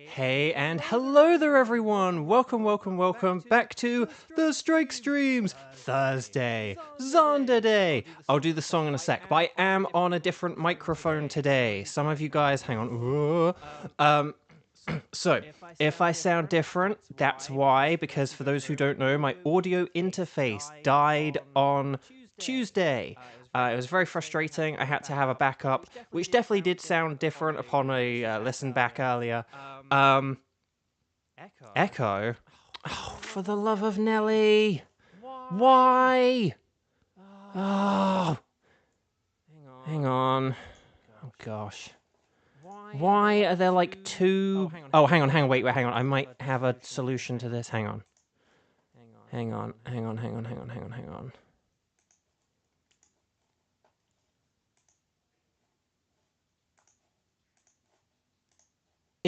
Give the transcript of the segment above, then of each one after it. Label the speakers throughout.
Speaker 1: Hey and hello there everyone! Welcome back to the Strike Streams Thursday, Zonda Day! I'll do the song in a sec, but I am on a different microphone today. Some of you guys, hang on. So, if I sound different, that's why, because for those who don't know, my audio interface died on Tuesday. It was very frustrating. I had to have a backup, which definitely did sound different upon a listen back earlier. Echo? Oh, for the love of Nelly! Why? Oh, hang on. Oh gosh. Why are there like two... Oh, hang on, wait, hang on. I might have a solution to this. Hang on. Hang on.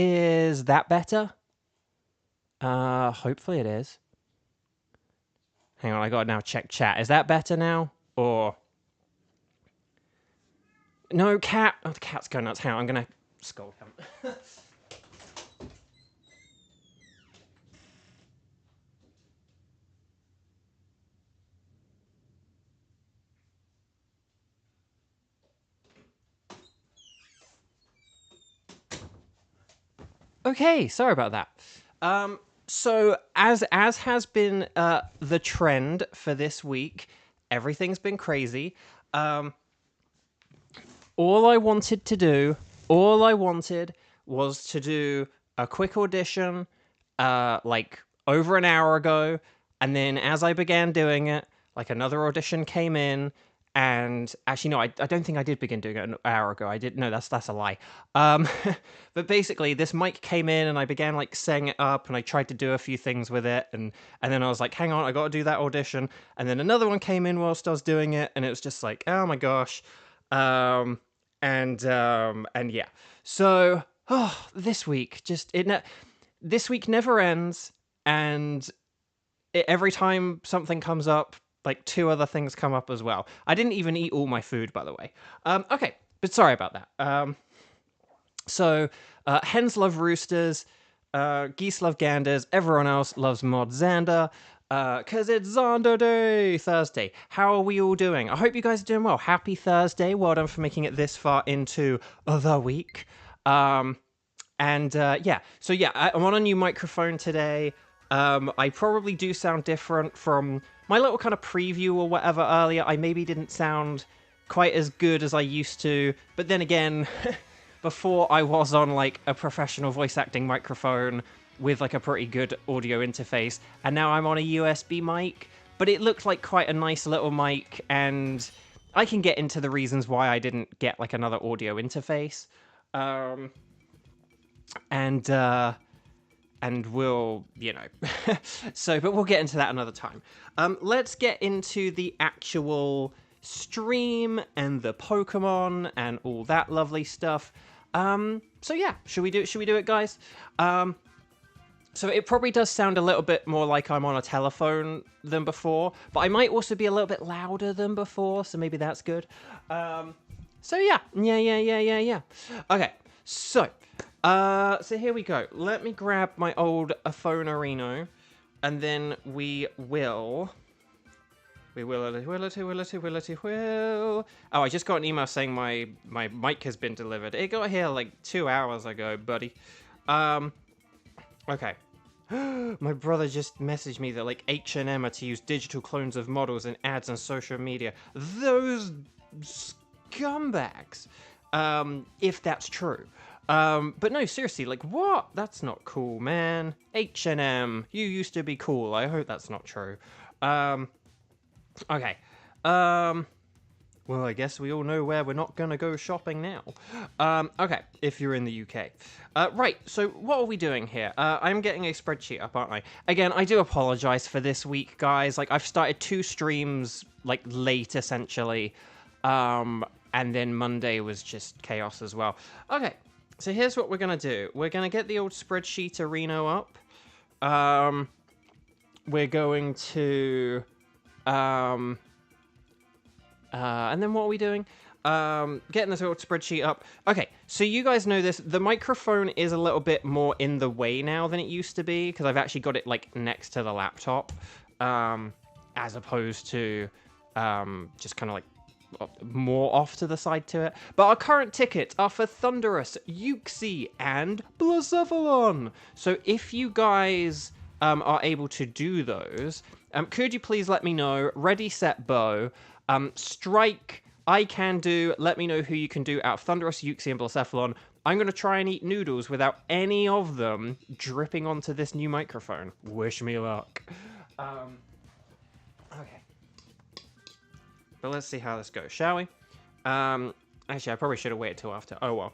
Speaker 1: Is that better? Hopefully it is. Hang on, I gotta now check chat. Is that better now? Or... No, cat! Oh, the cat's going nuts. Hang on, I'm gonna scold him. Okay, sorry about that. So as has been the trend for this week, everything's been crazy. All I wanted was to do a quick audition, like over an hour ago, and then as I began doing it, like another audition came in. And actually, no, I don't think I did begin doing it an hour ago. I did. No, that's a lie. But basically, this mic came in, and I began like setting it up, and I tried to do a few things with it, and then I was like, hang on, I got to do that audition. And then another one came in whilst I was doing it, and it was just like, oh my gosh, and yeah. So this week, this week never ends, and every time something comes up, like two other things come up as well. I didn't even eat all my food, by the way. Okay, but sorry about that. So, hens love roosters, geese love ganders, everyone else loves Mod Xander, because it's Xander Day, Thursday. How are we all doing? I hope you guys are doing well. Happy Thursday. Well done for making it this far into the week. Yeah, so yeah, I'm on a new microphone today. I probably do sound different from my little kind of preview or whatever earlier. I maybe didn't sound quite as good as I used to, but then again, before I was on like a professional voice acting microphone with like a pretty good audio interface, and now I'm on a USB mic, but it looked like quite a nice little mic, and I can get into the reasons why I didn't get like another audio interface. And we'll, you know, but we'll get into that another time. Let's get into the actual stream and the Pokemon and all that lovely stuff. So yeah, should we do it, guys? So it probably does sound a little bit more like I'm on a telephone than before, but I might also be a little bit louder than before, so maybe that's good. So yeah. Okay, so here we go. Let me grab my old Phone-arino, and then we will. Oh, I just got an email saying my mic has been delivered. It got here like 2 hours ago, buddy. Okay. My brother just messaged me that like H&M are to use digital clones of models in ads on social media. Those scumbags. If that's true. But no, seriously, like, what? That's not cool, man. H&M, you used to be cool. I hope that's not true. Okay. Well, I guess we all know where we're not gonna go shopping now. Okay, if you're in the UK. Right, so what are we doing here? I'm getting a spreadsheet up, aren't I? Again, I do apologize for this week, guys. Like, I've started 2 streams, like, late, essentially. And then Monday was just chaos as well. Okay. So here's what we're going to do. We're going to get the old spreadsheet-arino up. We're going to... and then what are we doing? Getting this little spreadsheet up. Okay, so you guys know this. The microphone is a little bit more in the way now than it used to be, because I've actually got it, like, next to the laptop, as opposed to, just kind of, like, more off to the side to it. But our current tickets are for Thunderous, Uxie, and Blacephalon. So if you guys are able to do those, could you please let me know? Ready, set, bow. Strike, I can do. Let me know who you can do out of Thunderous, Uxie, and Blacephalon. I'm going to try and eat noodles without any of them dripping onto this new microphone. Wish me luck. Okay. But let's see how this goes, shall we? Actually, I probably should have waited till after. Oh, well.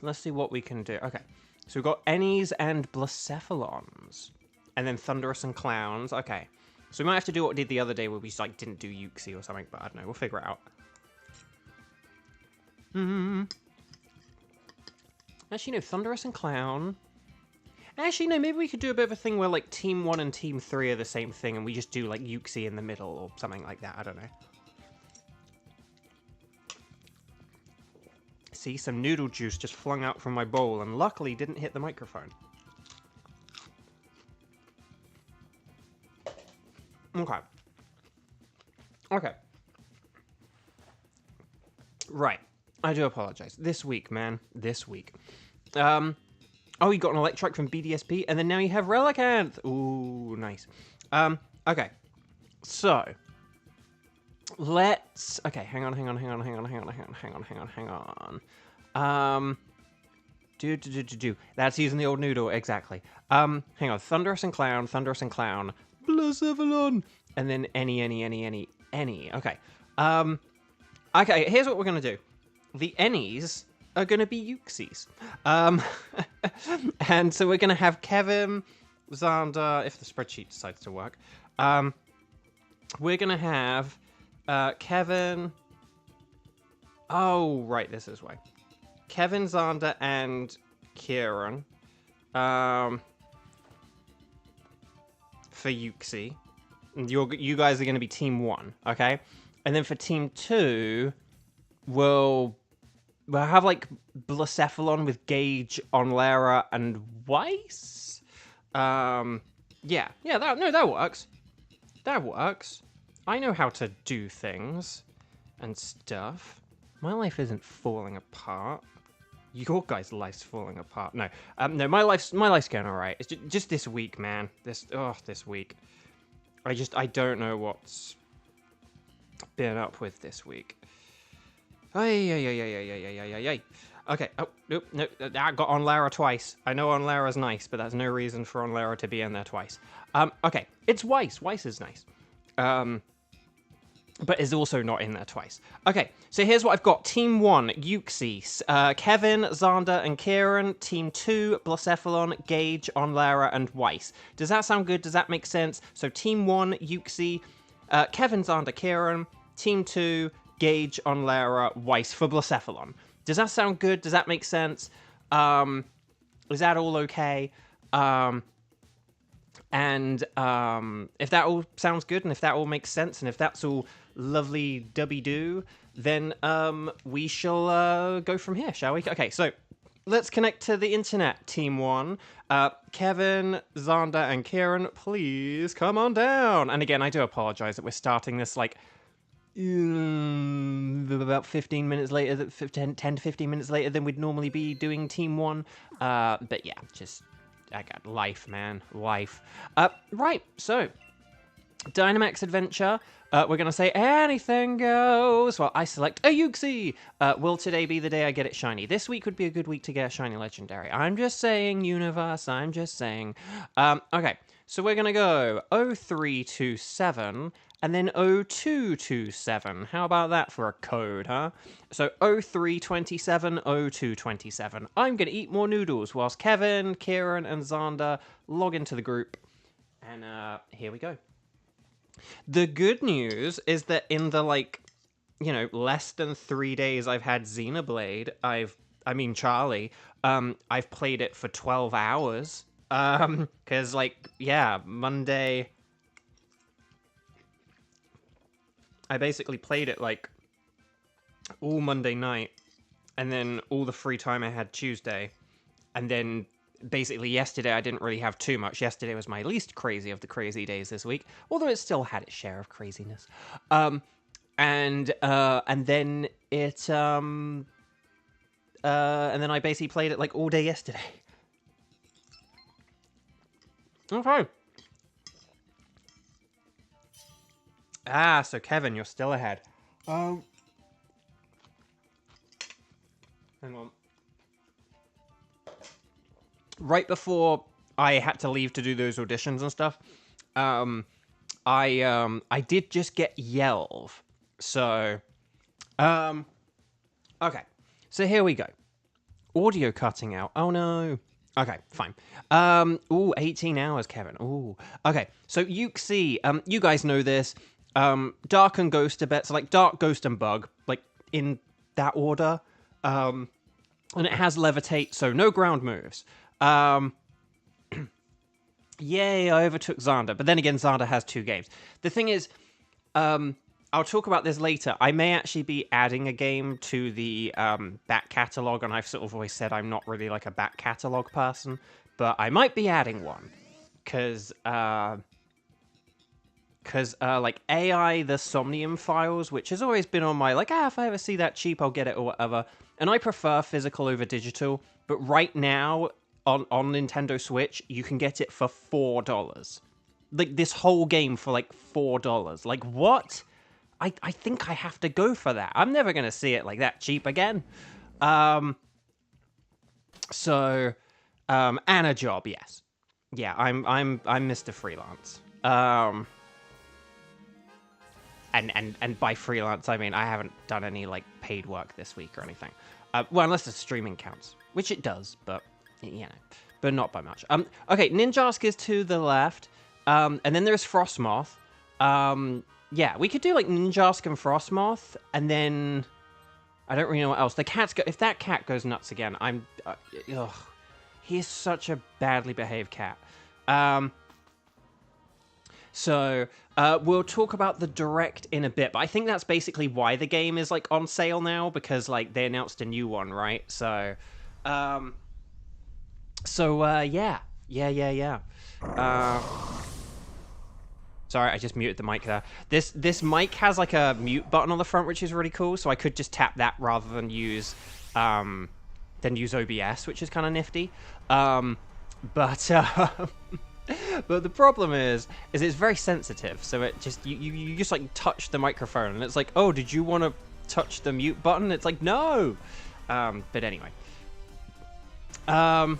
Speaker 1: Let's see what we can do. Okay. So we've got Ennies and Blacephalons. And then Thunderous and Clowns. Okay. So we might have to do what we did the other day where we just, like, didn't do Uxie or something. But I don't know. We'll figure it out. Actually, no. Thunderous and Clown. Actually, no, maybe we could do a bit of a thing where, like, Team 1 and Team 3 are the same thing, and we just do, like, Uxie in the middle or something like that. I don't know. See, some noodle juice just flung out from my bowl, and luckily didn't hit the microphone. Okay. Okay. Right. I do apologize. This week, man. This week. Oh, you got an Electrike from BDSP, and then now you have Relicanth. Ooh, nice. Okay. So, let's... Okay, hang on. That's using the old noodle, exactly. Hang on. Thunderous and Clown, Blacephalon, and then any. Okay. Okay, here's what we're going to do. The Ennies are going to be Uxies. And so we're going to have Kevin, Xander, if the spreadsheet decides to work. We're going to have Kevin... Oh, right, this is why. Kevin, Xander, and Kieran for Uxie. You guys are going to be Team 1, okay? And then for Team 2, we'll have, like, Blacephalon with Gage, Onlera, and Weiss? Yeah, that works. That works. I know how to do things and stuff. My life isn't falling apart. Your guys' life's falling apart. No, no, my life's going alright. It's just this week, man. This week. I don't know what's been up with this week. Ay. Okay, oh, nope, I got Onlara twice. I know Onlara's nice, but that's no reason for Onlara to be in there twice. Okay, it's Weiss. Weiss is nice. But is also not in there twice. Okay, so here's what I've got. Team 1, Uxie, Kevin, Xander, and Kieran. Team 2, Blacephalon, Gage, Onlara, and Weiss. Does that sound good? Does that make sense? So Team 1, Uxie, Kevin, Xander, Kieran. Team 2, Gage, Onlara, Weiss for Blacephalon. Does that sound good? Does that make sense? Is that all okay? And if that all sounds good, and if that all makes sense, and if that's all lovely dubby-doo, then we shall go from here, shall we? Okay, so let's connect to the internet, Team 1. Kevin, Xander, and Kieran, please come on down. And again, I do apologize that we're starting this, like, about 15 minutes later, 10 to 15 minutes later than we'd normally be doing Team 1. But yeah, just... I got life, man. Life. Right, so... Dynamax Adventure. We're going to say anything goes. Well, I select a Uxie. Will today be the day I get it shiny? This week would be a good week to get a shiny legendary. I'm just saying, universe. I'm just saying. Okay, so we're going to go 0327 and then 0227. How about that for a code, huh? So 0327, 0227. I'm going to eat more noodles whilst Kevin, Kieran, and Xander log into the group. And here we go. The good news is that in the, like, you know, less than 3 days I've had Xenoblade, Charlie, I've played it for 12 hours. Because, like, yeah, Monday, I basically played it like all Monday night, and then all the free time I had Tuesday, and then basically yesterday I didn't really have too much. Yesterday was my least crazy of the crazy days this week, although it still had its share of craziness. And then it and then I basically played it like all day yesterday. Okay. So Kevin, you're still ahead. Hang on. Right before I had to leave to do those auditions and stuff, I did just get Yelv. So, okay. So here we go. Audio cutting out. Oh no. Okay, fine. 18 hours, Kevin. Ooh. Okay, so Yuxi, you guys know this. Dark and Ghost a bit. So like Dark, Ghost, and Bug, like in that order. And it has Levitate, so no ground moves. Yay, I overtook Xander. But then again, Xander has 2 games. The thing is, I'll talk about this later. I may actually be adding a game to the back catalogue, and I've sort of always said I'm not really like a back catalogue person, but I might be adding one. Because like AI, the Somnium Files, which has always been on my, like, if I ever see that cheap, I'll get it or whatever. And I prefer physical over digital, but right now, on Nintendo Switch, you can get it for $4. Like, this whole game for, like, $4. Like, what? I think I have to go for that. I'm never going to see it, like, that cheap again. And a job, yes. Yeah, I'm Mr. Freelance. And by freelance, I mean I haven't done any like paid work this week or anything. Well, unless the streaming counts, which it does, but you know, but not by much. Okay, Ninjask is to the left, and then there's Frostmoth. Yeah, we could do like Ninjask and Frostmoth, and then I don't really know what else. The cat's if that cat goes nuts again, I'm ugh. He's such a badly behaved cat. So, we'll talk about the Direct in a bit, but I think that's basically why the game is, like, on sale now, because, like, they announced a new one, right? So, yeah. Sorry, I just muted the mic there. This mic has, like, a mute button on the front, which is really cool, so I could just tap that rather than use OBS, which is kind of nifty. But the problem is it's very sensitive, so it just you just like touch the microphone and it's like, oh, did you want to touch the mute button? It's like, no. But anyway. Yeah,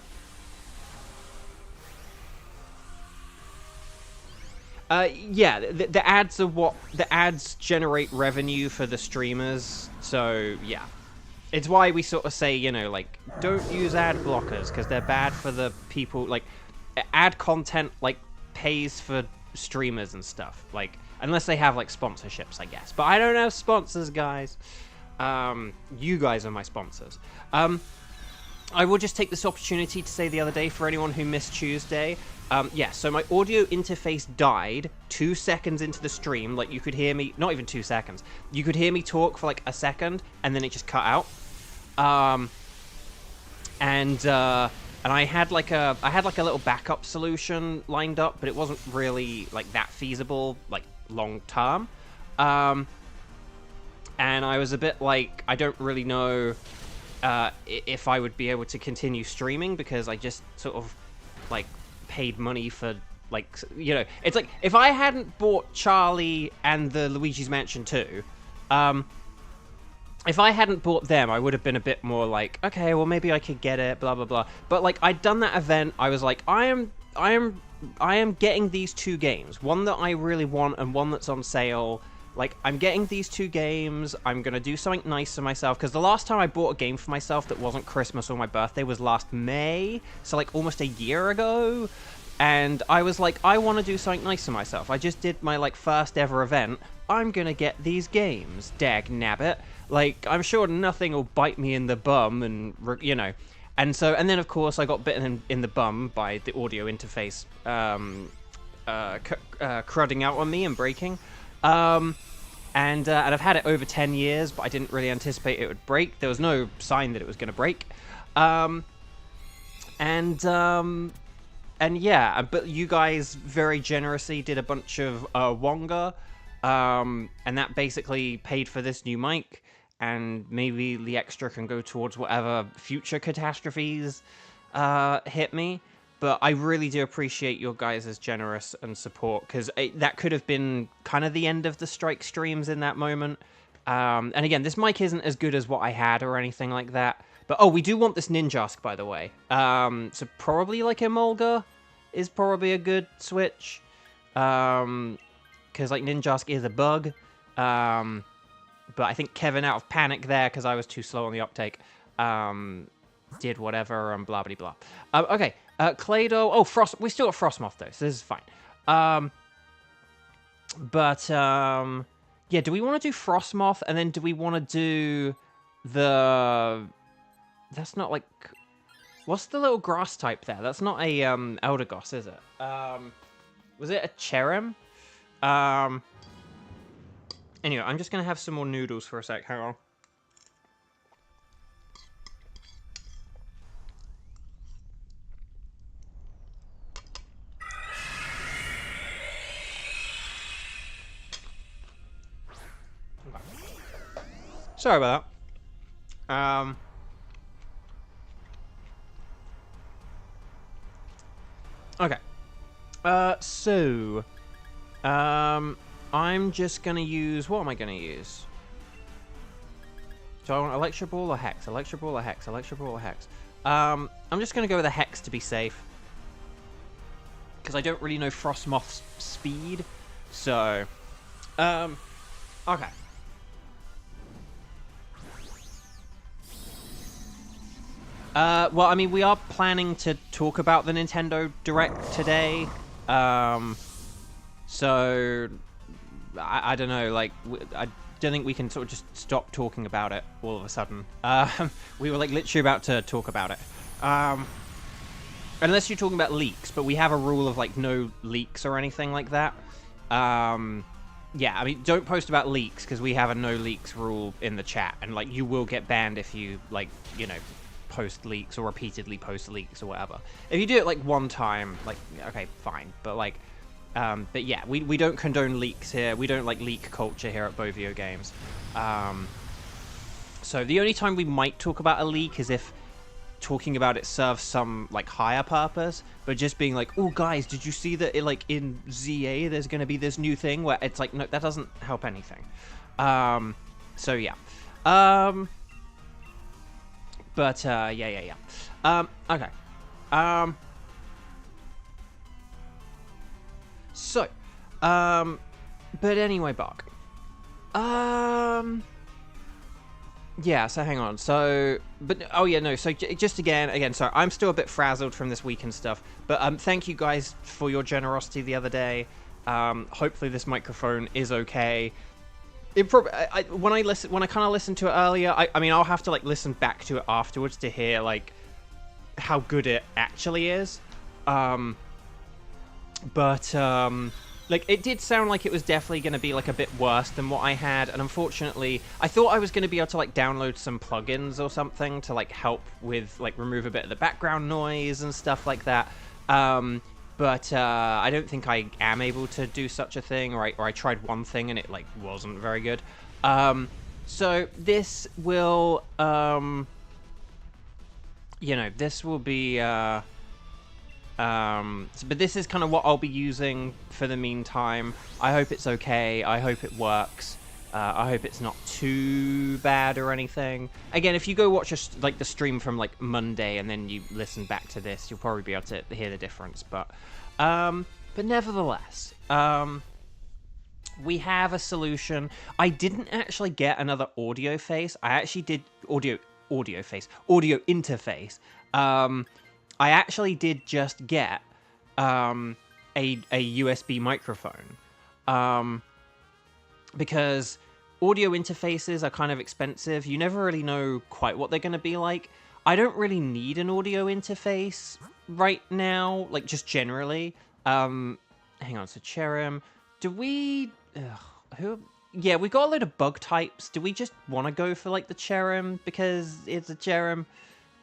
Speaker 1: the ads are what the ads generate revenue for the streamers, so yeah. It's why we sort of say, you know, like, don't use ad blockers because they're bad for the people, like, ad content, like, pays for streamers and stuff, like, unless they have, like, sponsorships, I guess. But I don't have sponsors, guys. You guys are my sponsors. I will just take this opportunity to say the other day, for anyone who missed Tuesday, yeah, so my audio interface died 2 seconds into the stream. Like, you could hear me, not even 2 seconds. You could hear me talk for, like, a second, and then it just cut out. And I had like a little backup solution lined up, but it wasn't really like that feasible, like long term. And I was a bit like, I don't really know if I would be able to continue streaming, because I just sort of like paid money for, like, you know, it's like if I hadn't bought Charlie and the Luigi's Mansion 2, if I hadn't bought them, I would have been a bit more like, okay, well, maybe I could get it, blah, blah, blah. But, like, I'd done that event. I was like, I am getting these 2 games. One that I really want and one that's on sale. Like, I'm getting these 2 games. I'm going to do something nice for myself. Because the last time I bought a game for myself that wasn't Christmas or my birthday was last May. So, like, almost a year ago. And I was like, I want to do something nice for myself. I just did my, like, first ever event. I'm going to get these games, dag nabbit. Like, I'm sure nothing will bite me in the bum, and, you know. And so, and then, of course, I got bitten in the bum by the audio interface crudding out on me and breaking. And And I've had it over 10 years, but I didn't really anticipate it would break. There was no sign that it was going to break. And yeah, but you guys very generously did a bunch of Wonga, and that basically paid for this new mic, and maybe the extra can go towards whatever future catastrophes hit me. But I really do appreciate your guys' generous and support, because that could have been kind of the end of the strike streams in that moment. And again, this mic isn't as good as what I had or anything like that. But, oh, we do want this Ninjask, by the way. So probably, like, Emolga is probably a good switch. Because, like, Ninjask is a bug. But I think Kevin, out of panic there, because I was too slow on the uptake, did whatever and blah, blah, blah. Okay, Clado. Oh, Frost. We still got Frostmoth, though, so this is fine. Yeah, do we want to do Frostmoth, and then do we want to do the... That's not, like... What's the little grass type there? That's not a Eldegoss, is it? Was it a Cherrim? Anyway, I'm just going to have some more noodles for a sec. Hang on. Sorry about that. Okay. I'm just gonna use... What am I gonna use? So I want Electro Ball or Hex? Electro Ball or Hex? Electro Ball or Hex? I'm just gonna go with a Hex to be safe, because I don't really know Frostmoth's speed. So, okay. Well, I mean, we are planning to talk about the Nintendo Direct today. So, I don't know, like, I don't think we can sort of just stop talking about it all of a sudden. We were, like, literally about to talk about it. Unless you're talking about leaks, but we have a rule of, like, no leaks or anything like that. Yeah, I mean, don't post about leaks, because we have a no leaks rule in the chat, and, like, you will get banned if you, like, you know, post leaks or repeatedly post leaks or whatever. If you do it like one time, like, okay, fine, but like, but yeah, we don't condone leaks here. We don't like leak culture here at Beauvo Games. So the only time we might talk about a leak is if talking about it serves some like higher purpose, but just being like, oh guys, did you see that like in ZA there's going to be this new thing, where it's like, no, that doesn't help anything. So yeah. But, yeah. Okay. So, but anyway, Bark. Yeah, so hang on. So, but, oh yeah, no, so just again, sorry, I'm still a bit frazzled from this week and stuff, but, thank you guys for your generosity the other day. Hopefully this microphone is okay. It probably, when I kind of listened to it earlier, I mean, I'll have to like listen back to it afterwards to hear like how good it actually is. Like it did sound like it was definitely going to be like a bit worse than what I had, and unfortunately, I thought I was going to be able to like download some plugins or something to like help with like remove a bit of the background noise and stuff like that. But I don't think I am able to do such a thing, or I tried one thing and it like wasn't very good. So this will, you know, this will be, but this is kind of what I'll be using for the meantime. I hope it's okay. I hope it works. I hope it's not too bad or anything. Again, if you go watch like the stream from like Monday and then you listen back to this, you'll probably be able to hear the difference. But nevertheless, we have a solution. I didn't actually get another audio face. I actually did audio interface. I actually did just get a USB microphone. Because audio interfaces are kind of expensive. You never really know quite what they're going to be like. I don't really need an audio interface right now, like just generally. Hang on, so Cherrim, do we... yeah, we got a load of bug types. Do we just want to go for, like, the Cherrim because it's a Cherrim?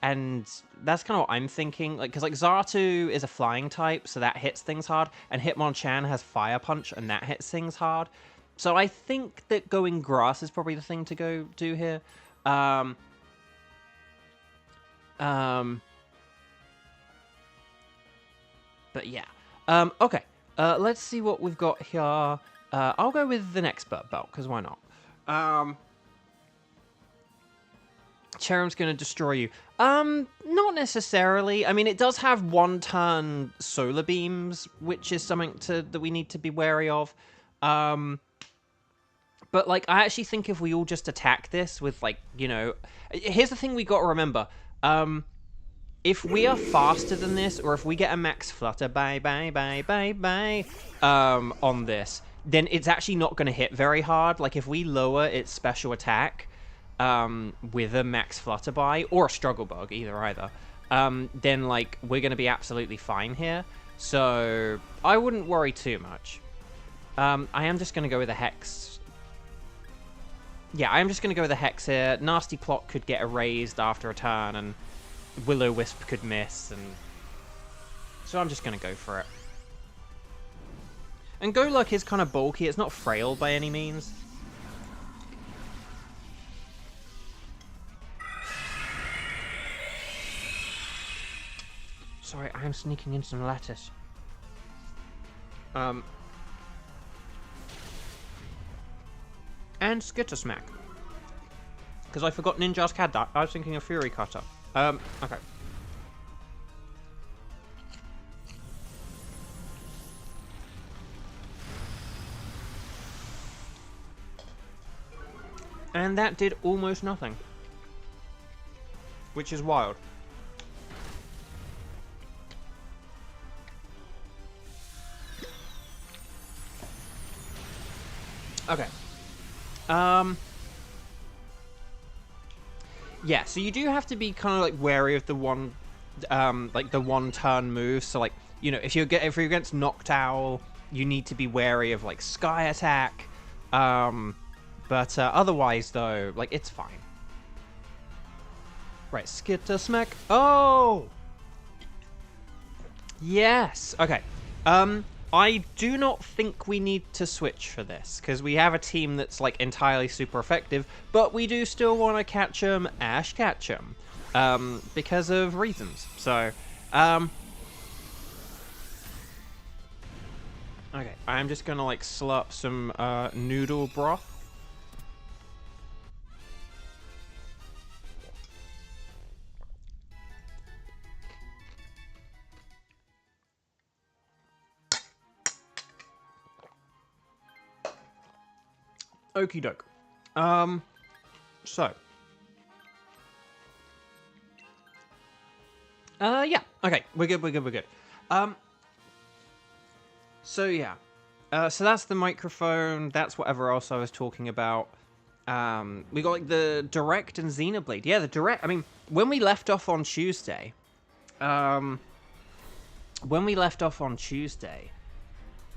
Speaker 1: And that's kind of what I'm thinking. Like, because, like, Xatu is a flying type, so that hits things hard. And Hitmonchan has Fire Punch, and that hits things hard. So I think that going Grass is probably the thing to go do here. But yeah. Okay. Let's see what we've got here. I'll go with the Expert Belt, because why not? Cherrim's going to destroy you. Not necessarily. I mean, it does have 1-turn Solar Beams, which is something that we need to be wary of. But, like, I actually think if we all just attack this with, like, you know... Here's the thing we got to remember. If we are faster than this, or if we get a max flutter, on this, then it's actually not going to hit very hard. Like, if we lower its special attack with a max flutter or a struggle bug, either, then, like, we're going to be absolutely fine here. So, I wouldn't worry too much. I am just going to go with a Hex. Yeah, I am just going to go with a Hex here. Nasty Plot could get erased after a turn, and Will-O-Wisp could miss, and so I'm just going to go for it. And Golurk is kind of bulky. It's not frail by any means. Sorry, I am sneaking in some lettuce. And Skitter Smack. Because I forgot Ninjask had that. I was thinking of Fury Cutter. Okay. And that did almost nothing. Which is wild. Okay. Yeah, so you do have to be kind of like wary of the one-turn moves. So, like, you know, if you're against Noctowl, you need to be wary of like Sky Attack. But otherwise, though, like, it's fine. Right, Skitter Smack. Oh, yes. Okay. I do not think we need to switch for this, because we have a team that's, like, entirely super effective, but we do still want to catch 'em, Ash Ketchum, because of reasons. So, okay, I'm just gonna, like, slurp some, noodle broth. Okie doke. So. Yeah. Okay, we're good. So, yeah. So that's the microphone. That's whatever else I was talking about. We got, like, the Direct and Xenoblade. Yeah, the Direct. I mean, when we left off on Tuesday,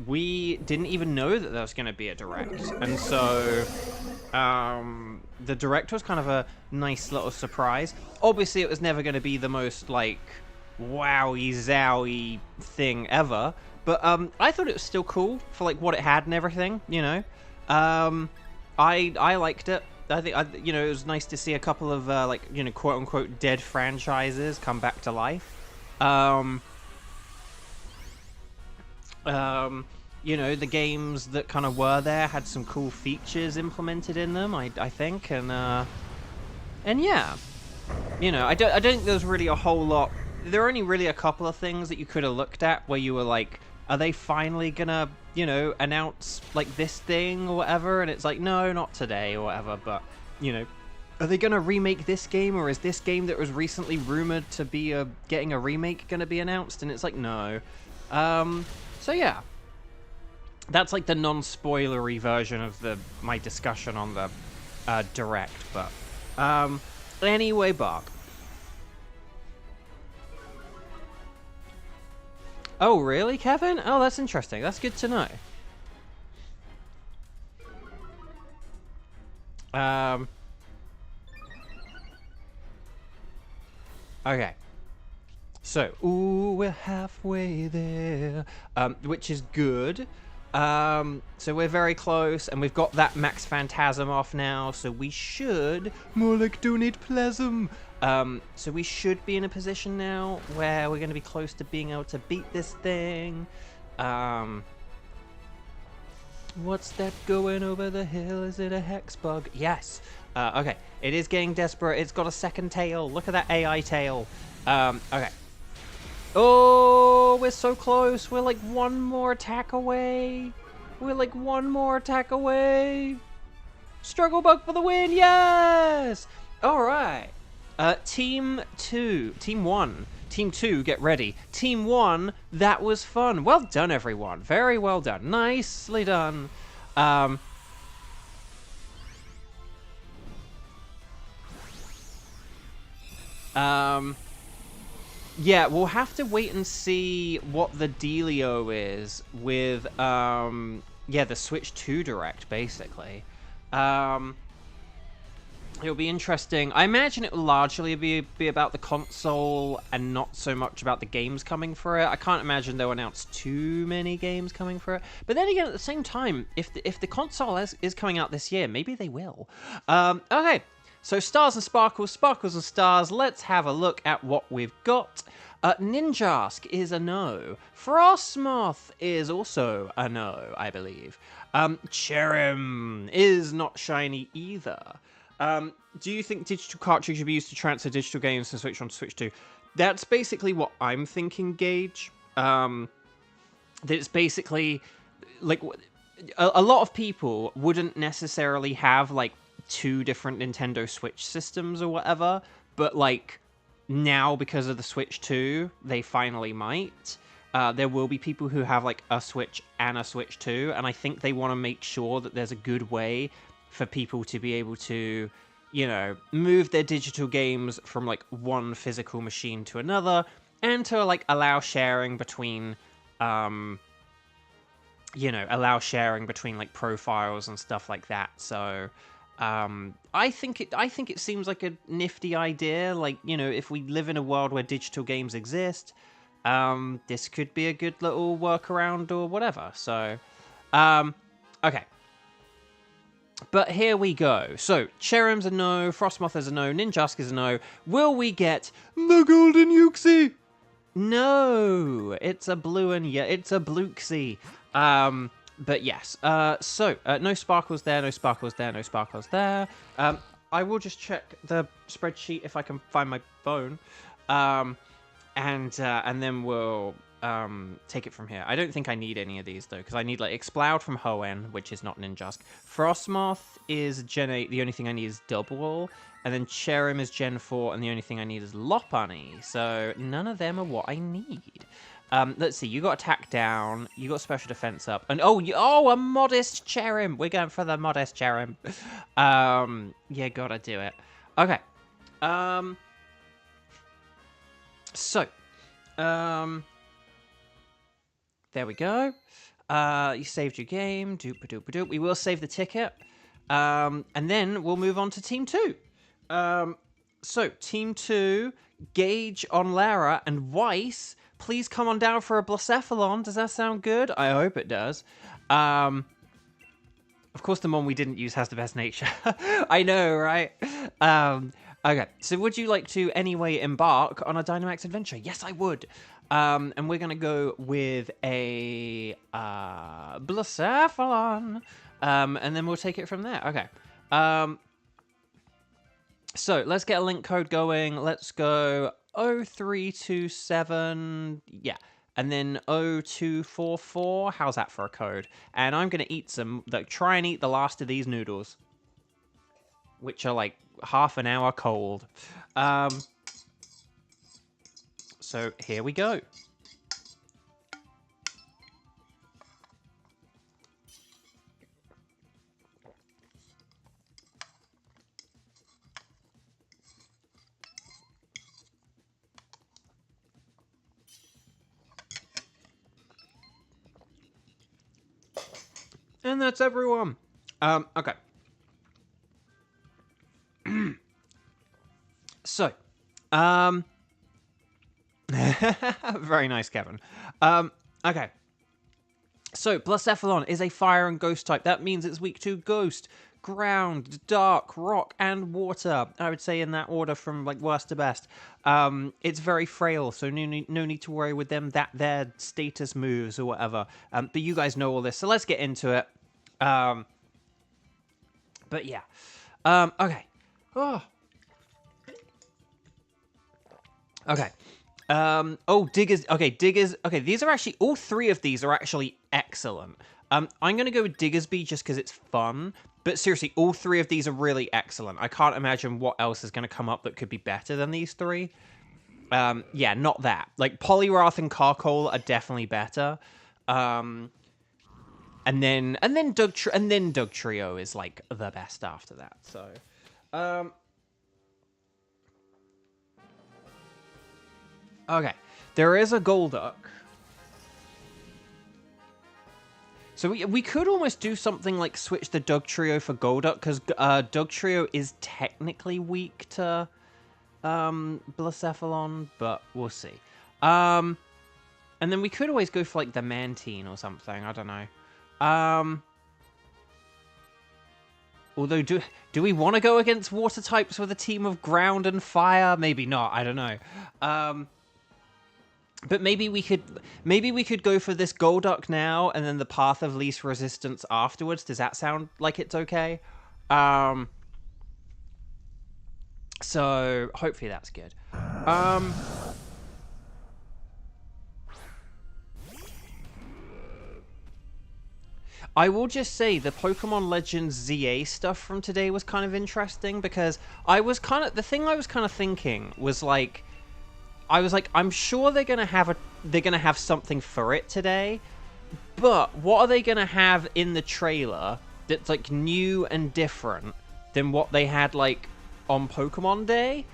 Speaker 1: we didn't even know that there was going to be a Direct. And so, the Direct was kind of a nice little surprise. Obviously, it was never going to be the most, like, wowie zowie thing ever. But, I thought it was still cool for, like, what it had and everything, you know. I liked it. I think, you know, it was nice to see a couple of, like, you know, quote-unquote dead franchises come back to life. You know, the games that kind of were there had some cool features implemented in them, I think, and yeah, you know, I don't think there's really a whole lot. There are only really a couple of things that you could have looked at where you were like, are they finally gonna, you know, announce, like, this thing or whatever? And it's like, no, not today or whatever, but, you know, are they gonna remake this game, or is this game that was recently rumored to be getting a remake gonna be announced? And it's like, no. So yeah, that's like the non-spoilery version of my discussion on the Direct. But anyway, Bark. Oh really, Kevin? Oh, that's interesting. That's good to know. Okay. So, ooh, we're halfway there, which is good. So we're very close, and we've got that Max Phantasm off now, so we should... More like Donate Plasm! So we should be in a position now where we're going to be close to being able to beat this thing. What's that going over the hill? Is it a hex bug? Yes. Okay, it is getting desperate. It's got a second tail. Look at that AI tail. Okay. Oh, we're so close. We're like one more attack away. We're like one more attack away. Struggle bug for the win. Yes. All right. Team 2. Team 1. Team 2, get ready. Team 1, that was fun. Well done, everyone. Very well done. Nicely done. Yeah, we'll have to wait and see what the dealio is with, yeah, the Switch 2 Direct, basically. It'll be interesting. I imagine it will largely be about the console and not so much about the games coming for it. I can't imagine they'll announce too many games coming for it. But then again, at the same time, if the console is coming out this year, maybe they will. Okay, so stars and sparkles, sparkles and stars. Let's have a look at what we've got. Ninjask is a no. Frostmoth is also a no, I believe. Cherim is not shiny either. Do you think digital cartridge should be used to transfer digital games to Switch onto Switch 2? That's basically what I'm thinking, Gage. That it's basically, like, a lot of people wouldn't necessarily have, like, 2 different Nintendo Switch systems or whatever, but, like, now, because of the Switch 2, they finally might. There will be people who have, like, a Switch and a Switch 2, and I think they want to make sure that there's a good way for people to be able to, you know, move their digital games from, like, one physical machine to another, and to, like, allow sharing between, you know, like, profiles and stuff like that. So, I think it seems like a nifty idea. Like, you know, if we live in a world where digital games exist, this could be a good little workaround or whatever. So, okay. But here we go. So, Cherim's a no, Frostmoth is a no, Ninjask is a no. Will we get the Golden Yuxi? No, it's a blue and yeah, it's a Bluesky. But yes, so, no sparkles there, no sparkles there, no sparkles there. I will just check the spreadsheet if I can find my phone. And then we'll take it from here. I don't think I need any of these, though, because I need, like, Exploud from Hoenn, which is not Ninjask. Frostmoth is Gen 8, the only thing I need is Double. And then Cherim is Gen 4, and the only thing I need is Lopunny. So none of them are what I need. Let's see, you got attack down, you got special defense up, and oh, a modest Cherim. We're going for the modest Cherim. Yeah, gotta do it. Okay. So, there we go. You saved your game. Doop-a-doop-a-doop. We will save the ticket. And then we'll move on to Team 2. So, Team 2, Gage on Lara and Weiss, please come on down for a Blacephalon. Does that sound good? I hope it does. Of course, the one we didn't use has the best nature. I know, right? Okay, so would you like to anyway embark on a Dynamax adventure? Yes, I would. And we're going to go with a Blacephalon. And then we'll take it from there. Okay. So let's get a link code going. Let's go 0327. Yeah. And then 0244. How's that for a code? And I'm going to eat some, like, try and eat the last of these noodles, which are like half an hour cold. So here we go. And that's everyone. Okay. So, very nice, Kevin. Okay. So, Blacephalon is a fire and ghost type. That means it's weak to ghost, ground, dark, rock, and water. I would say in that order from like worst to best. It's very frail, so no need to worry with them that their status moves or whatever. But you guys know all this, so let's get into it. But yeah. Okay. Oh. Okay. Diggers. Okay, Diggers. Okay, these are actually, all three of these are actually excellent. I'm going to go with Diggersby just because it's fun. But seriously, all three of these are really excellent. I can't imagine what else is going to come up that could be better than these three. Yeah, not that. Like, Poliwrath and Carkol are definitely better. And then Doug Trio is, like, the best after that. So, okay, there is a Golduck. So we could almost do something like switch the Doug Trio for Golduck, because Doug Trio is technically weak to Blacephalon, but we'll see. And then we could always go for like the Mantine or something, I don't know. Although, do we want to go against water types with a team of ground and fire? Maybe not, I don't know. But maybe we could go for this Golduck now, and then the Path of Least Resistance afterwards. Does that sound like it's okay? So hopefully that's good. I will just say the Pokemon Legends ZA stuff from today was kind of interesting, because the thing I was kind of thinking was like, I'm sure they're gonna have something for it today, but what are they gonna have in the trailer that's like new and different than what they had like on Pokemon Day?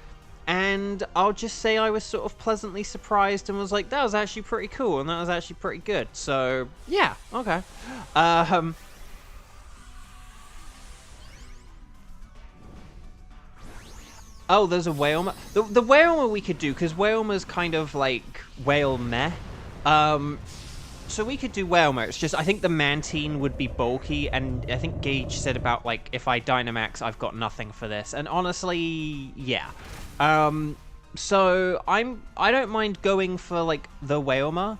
Speaker 1: And I'll just say I was sort of pleasantly surprised and was like, that was actually pretty cool and that was actually pretty good. So yeah, okay. Oh, there's a Wailmer. The Wailmer we could do, because Wailmer's kind of like whale meh. So we could do Wailmer. It's just, I think the Mantine would be bulky, and I think Gage said about like, if I Dynamax, I've got nothing for this. And honestly, yeah. So I don't mind going for like the Wailmer.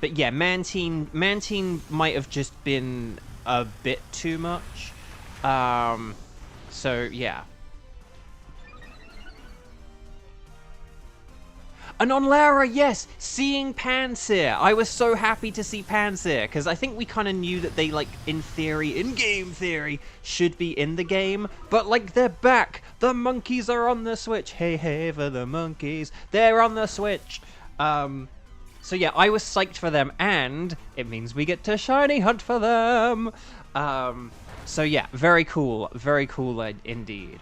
Speaker 1: But yeah, Mantine might have just been a bit too much. So yeah. And on Lara, yes, seeing Pansear. I was so happy to see Pansear, because I think we kind of knew that they, like, in game theory, should be in the game. But, like, they're back. The monkeys are on the Switch. Hey, hey, for the monkeys. They're on the Switch. So, yeah, I was psyched for them, and it means we get to shiny hunt for them. So, yeah, very cool. Very cool indeed.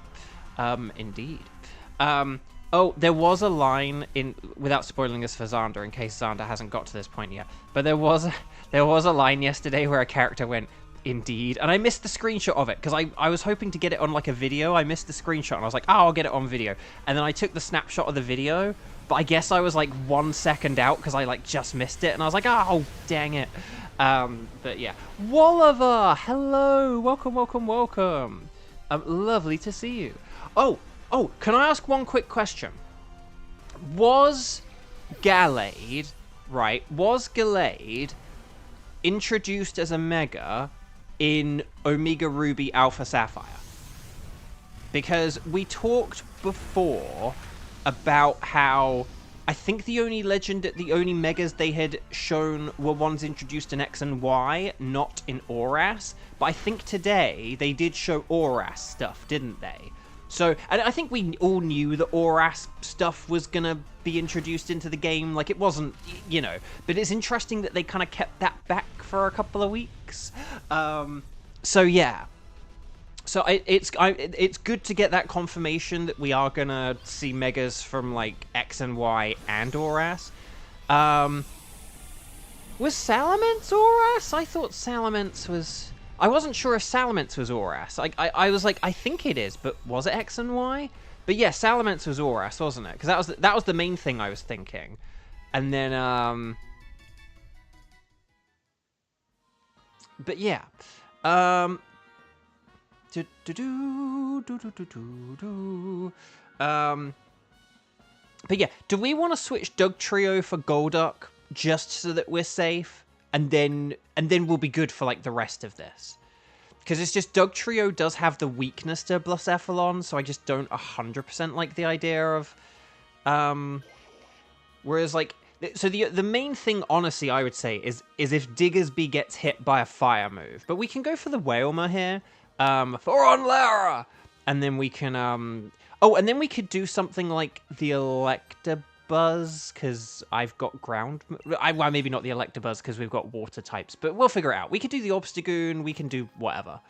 Speaker 1: Oh, there was a line in, without spoiling this for Xander, in case Xander hasn't got to this point yet, but there was a line yesterday where a character went, indeed, and I missed the screenshot of it, because I was hoping to get it on, like, a video. I missed the screenshot, and I was like, oh, I'll get it on video, and then I took the snapshot of the video, but I guess I was, like, 1 second out, because I, like, just missed it, and I was like, oh, dang it. But, yeah. Walliver! Hello! Welcome, welcome, welcome! Lovely to see you. Oh, can I ask one quick question? Was Gallade introduced as a Mega in Omega Ruby Alpha Sapphire? Because we talked before about how I think the only Megas they had shown were ones introduced in X and Y, not in ORAS. But I think today they did show ORAS stuff, didn't they? So, and I think we all knew that ORAS stuff was going to be introduced into the game. Like, it wasn't, you know. But it's interesting that they kind of kept that back for a couple of weeks. So, yeah. So, it's good to get that confirmation that we are going to see Megas from, like, X and Y and ORAS. Was Salamence ORAS? I thought Salamence was... I wasn't sure if Salamence was ORAS. I was like, I think it is, but was it X and Y? But yeah, Salamence was Oras, wasn't it? Because that was the main thing I was thinking. And then, but yeah. But yeah, do we want to switch Dugtrio for Golduck just so that we're safe? And then we'll be good for, like, the rest of this. Because it's just Dugtrio does have the weakness to Blacephalon, so I just don't 100% like the idea of... Whereas, like... So the main thing, honestly, I would say, is if Diggersby gets hit by a fire move. But we can go for the Wailmer here. For Onlara! And then we can... Oh, and then we could do something like the Electabuzz, because I've got ground... Well, maybe not the Electabuzz, because we've got water types, but we'll figure it out. We could do the Obstagoon, we can do whatever.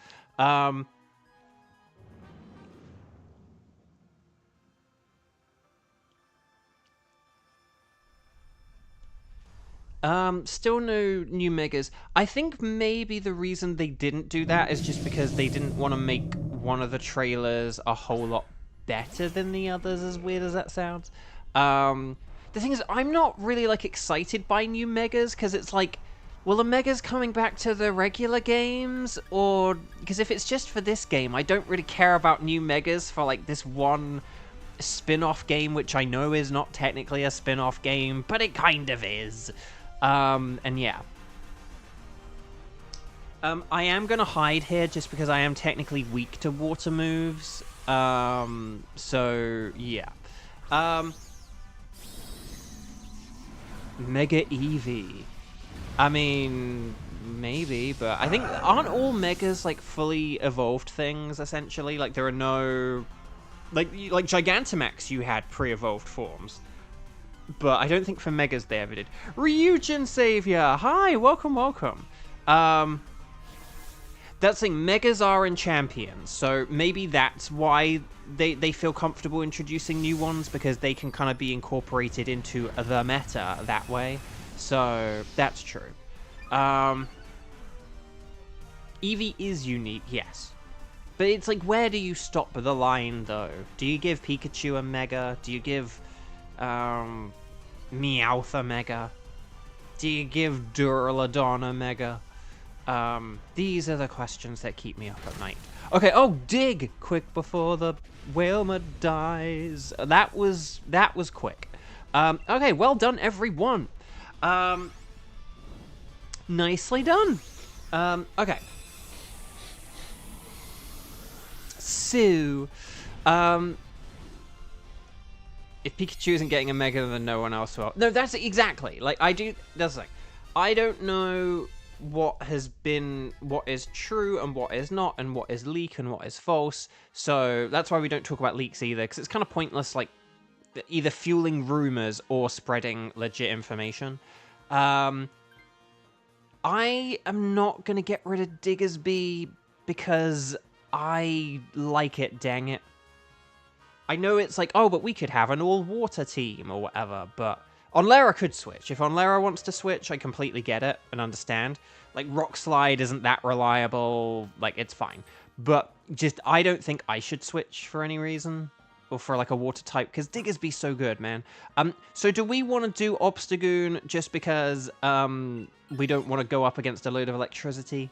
Speaker 1: Still no new Megas. I think maybe the reason they didn't do that is just because they didn't want to make one of the trailers a whole lot better than the others, as weird as that sounds. The thing is, I'm not really, like, excited by new Megas, because it's like, well, the Megas coming back to the regular games, or... Because if it's just for this game, I don't really care about new Megas for, like, this one spin-off game, which I know is not technically a spin-off game, but it kind of is. And yeah. I am going to hide here just because I am technically weak to water moves. So, yeah. Mega Eevee. I mean, maybe, but I think, aren't all Megas, like, fully evolved things, essentially? Like, there are no... Like Gigantamax, you had pre-evolved forms. But I don't think for Megas they ever did. Ryujin Savior! Hi, welcome, welcome. That's the thing, Megas are in Champions, so maybe that's why they feel comfortable introducing new ones, because they can kind of be incorporated into the meta that way. So, that's true. Eevee is unique, yes. But it's like, where do you stop the line, though? Do you give Pikachu a Mega? Do you give, Meowth a Mega? Do you give Duraludon a Mega? These are the questions that keep me up at night. Okay, oh, dig! Quick before the Wailmer dies. That was quick. Okay, well done, everyone. Nicely done. Okay. So, if Pikachu isn't getting a Mega, then no one else will. No, that's exactly. Like, that's like, I don't know what is true and what is not, and what is leak and what is false. So that's why we don't talk about leaks either, because it's kind of pointless, like, either fueling rumors or spreading legit information. I am not going to get rid of Diggersby because I like it, dang it. I know it's like, oh, but we could have an all-water team or whatever, but Onlara could switch. If Onlara wants to switch, I completely get it and understand. Like, Rock Slide isn't that reliable, like, it's fine. But just, I don't think I should switch for any reason, or for, like, a water type, because Diggersby's so good, man. So do we want to do Obstagoon just because we don't want to go up against a load of electricity?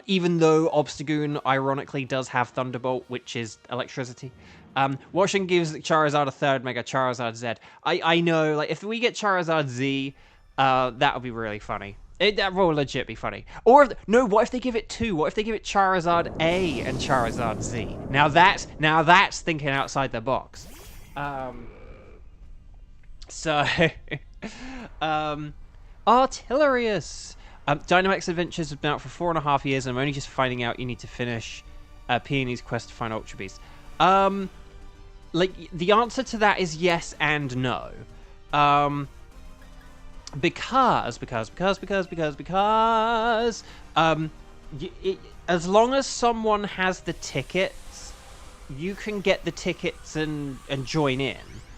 Speaker 1: Even though Obstagoon, ironically, does have Thunderbolt, which is electricity. Washington gives Charizard a third Mega, Charizard Z. I know, like, if we get Charizard Z, that would be really funny. That will legit be funny. Or, what if they give it two? What if they give it Charizard A and Charizard Z? Now that's thinking outside the box. Artillerius! Dynamax Adventures has been out for 4.5 years, and I'm only just finding out you need to finish Peony's quest to find Ultra Beast. Like, the answer to that is yes and no. Because as long as someone has the tickets, you can get the tickets and join in.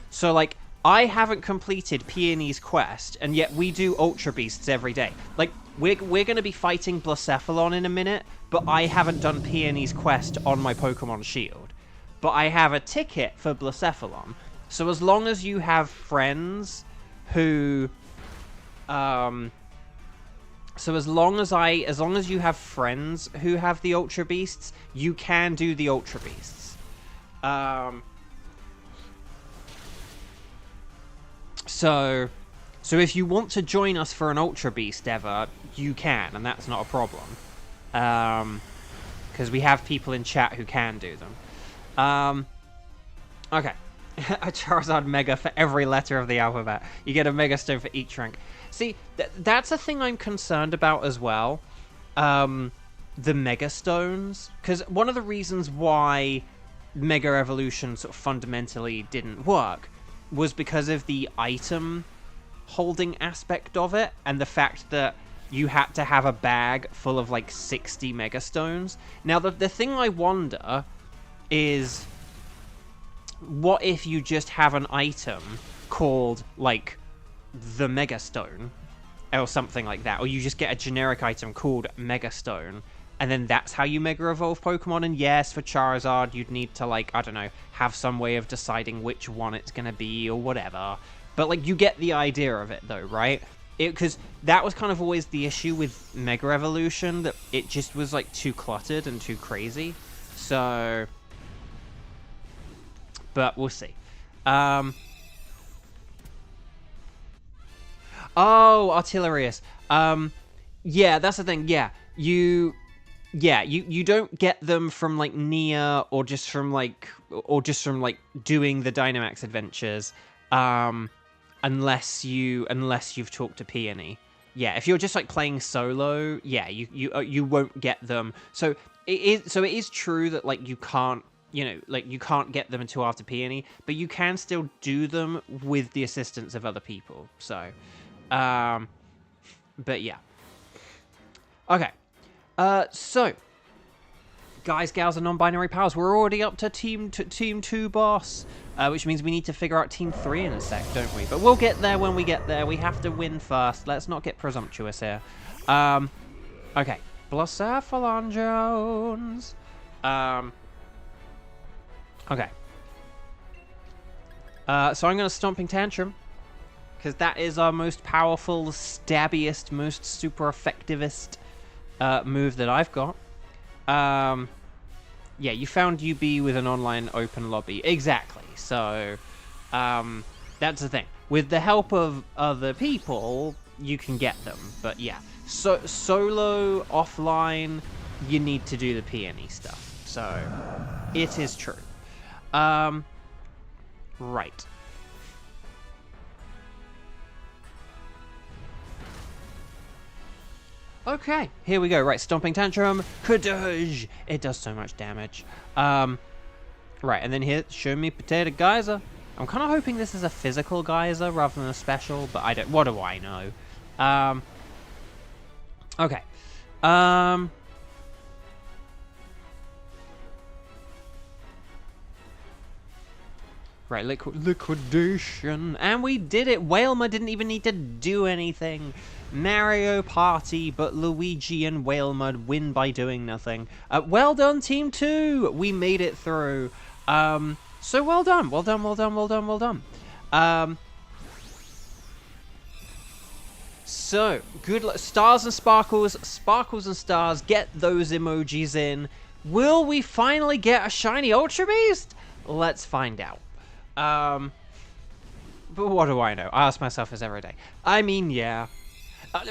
Speaker 1: So, like, I haven't completed Peony's quest, and yet we do Ultra Beasts every day. Like, we're going to be fighting Blacephalon in a minute, but I haven't done Peony's quest on my Pokemon Shield. but I have a ticket for Blacephalon. So as long as you have friends who, so as long as you have friends who have the Ultra Beasts, you can do the Ultra Beasts. So if you want to join us for an Ultra Beast ever, you can, and that's not a problem. Because we have people in chat who can do them. Okay. A Charizard Mega for every letter of the alphabet. You get a Mega Stone for each rank. See, that's a thing I'm concerned about as well. The Mega Stones. Because one of the reasons why Mega Evolution sort of fundamentally didn't work was because of the item holding aspect of it, and the fact that you had to have a bag full of like 60 Mega Stones. Now, the thing I wonder is, what if you just have an item called, like, the Mega Stone, or something like that, or you just get a generic item called Mega Stone, and then that's how you Mega Evolve Pokemon? And yes, for Charizard, you'd need to, like, I don't know, have some way of deciding which one it's gonna be, or whatever. But, like, you get the idea of it, though, right? Because that was kind of always the issue with Mega Evolution, that it just was, like, too cluttered and too crazy. So, but we'll see. Oh, Artillerius. Yeah, that's the thing. Yeah, you don't get them from like Nia or just from like doing the Dynamax Adventures, unless you've talked to Peony. Yeah, if you're just like playing solo, yeah, you won't get them. So it is true that like you can't get them until after Peony, but you can still do them with the assistance of other people. So, but yeah. Okay. So, guys, gals, and non-binary pals, we're already up to Team 2 boss, which means we need to figure out Team 3 in a sec, don't we? But we'll get there when we get there. We have to win first. Let's not get presumptuous here. Okay. Blacephalon Jones. Okay. So I'm going to Stomping Tantrum, because that is our most powerful, stabbiest, most super effectivist move that I've got. Yeah, you found UB with an online open lobby. Exactly. So, that's the thing. With the help of other people, you can get them. But yeah, so solo, offline, you need to do the Peony stuff. So, it is true. Right. Okay, here we go. Right, Stomping Tantrum. Kadoosh! It does so much damage. Right, and then here, show me Potato Geyser. I'm kind of hoping this is a physical geyser rather than a special, but I don't... What do I know? Okay. Right, liquidation. And we did it! Whalema didn't even need to do anything. Mario Party, but Luigi and Whalema win by doing nothing. Well done, Team 2! We made it through. So well done, well done, well done, well done, well done. So, good luck. Stars and sparkles, sparkles and stars, get those emojis in. Will we finally get a shiny Ultra Beast? Let's find out. But what do I know? I ask myself this every day. I mean, yeah.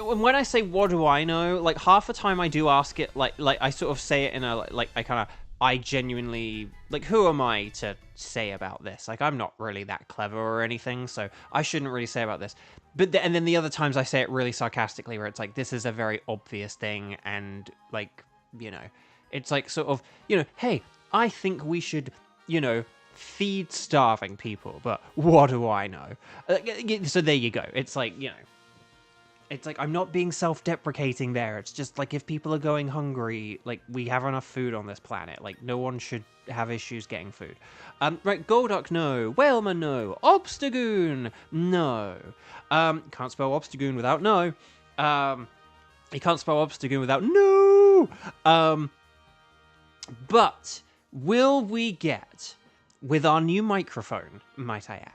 Speaker 1: When I say what do I know, like half the time I do ask it, like I sort of say it in a I genuinely, like, who am I to say about this? Like, I'm not really that clever or anything, so I shouldn't really say about this. But and then the other times I say it really sarcastically, where it's like, this is a very obvious thing, and like, you know, it's like sort of, you know, hey, I think we should, you know, feed starving people, but what do I know? So there you go. It's like, you know, it's like, I'm not being self-deprecating there. It's just like, if people are going hungry, like, we have enough food on this planet. Like, no one should have issues getting food. Right, Golduck, no. Whalema, no. Obstagoon, no. Can't spell Obstagoon without no. You can't spell Obstagoon without no. But will we get with our new microphone, might I add?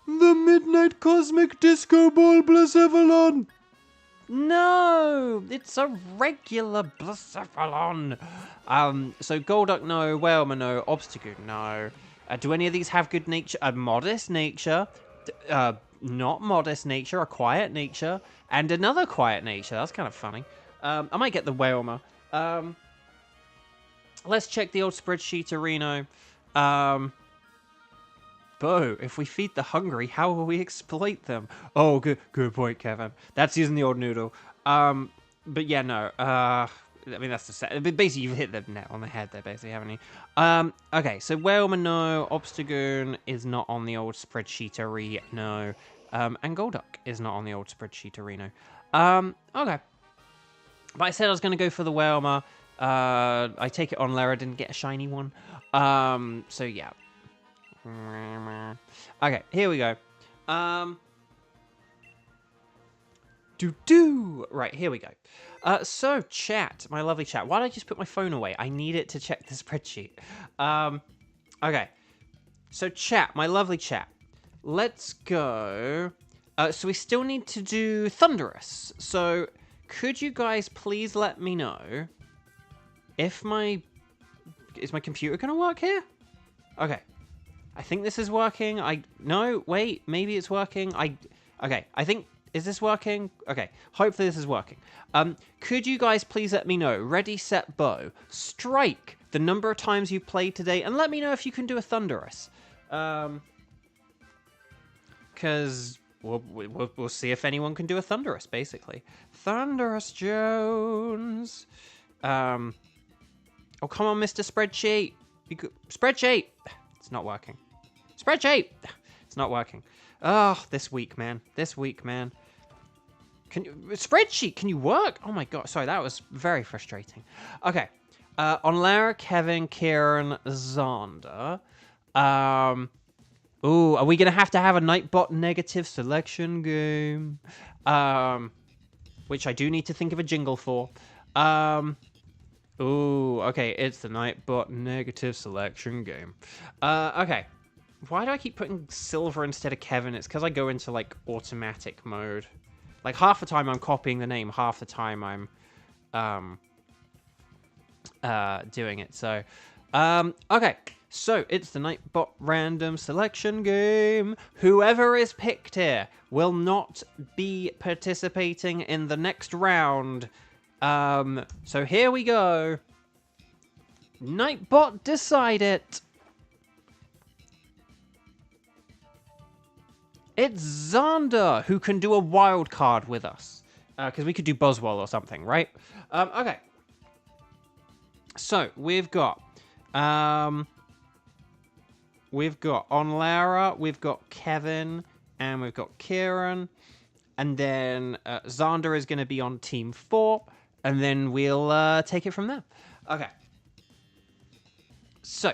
Speaker 1: The Midnight Cosmic Disco Ball Blacephalon! No, it's a regular Blacephalon. So Golduck, no. Whalmer, no. Obstagoon, no. Do any of these have good nature? A modest nature. Not modest nature, a quiet nature. And another quiet nature. That's kind of funny. I might get the Whalmer. Let's check the old spreadsheet, Reno. Bo, if we feed the hungry, how will we exploit them? Oh, good point, Kevin. That's using the old noodle. But yeah, no. I mean, that's the set. Basically, you've hit the net on the head there, basically, haven't you? Okay, so Whalmer, no. Obstagoon is not on the old spreadsheet, no. And Golduck is not on the old spreadsheet, no. Okay. But I said I was going to go for the Whalmer. I take it on Lara, didn't get a shiny one. So yeah. Okay, here we go. Right, here we go. So, chat, my lovely chat. Why did I just put my phone away? I need it to check the spreadsheet. Okay. So, chat, my lovely chat. Let's go. So, we still need to do Thunderous. So, could you guys please let me know if is my computer going to work here? Okay. I think this is working. No, wait, maybe it's working. Okay, I think, is this working? Okay, hopefully this is working. Could you guys please let me know, ready, set, bow, strike the number of times you played today, and let me know if you can do a Thunderous. Because we'll see if anyone can do a Thunderous, basically. Thunderous Jones. Oh, come on, Mr. Spreadsheet. Spreadsheet. It's not working. Spreadsheet! It's not working. Oh, this week, man. This week, man. Spreadsheet, can you work? Oh my god, sorry, that was very frustrating. Okay. On Lara, Kevin, Kieran, Zander. Ooh, are we going to have a Nightbot negative selection game? Which I do need to think of a jingle for. Ooh, okay, it's the Nightbot negative selection game. Okay. Why do I keep putting Silver instead of Kevin? It's because I go into, like, automatic mode. Like, half the time I'm copying the name, half the time I'm, doing it. So, okay. So, it's the Nightbot random selection game. Whoever is picked here will not be participating in the next round. So here we go. Nightbot, decide it. It's Zander who can do a wild card with us. Because we could do Boswell or something, right? Okay. So, we've got on Lara, we've got Kevin, and we've got Kieran. And then Zander is going to be on Team 4. And then we'll take it from there. Okay. So.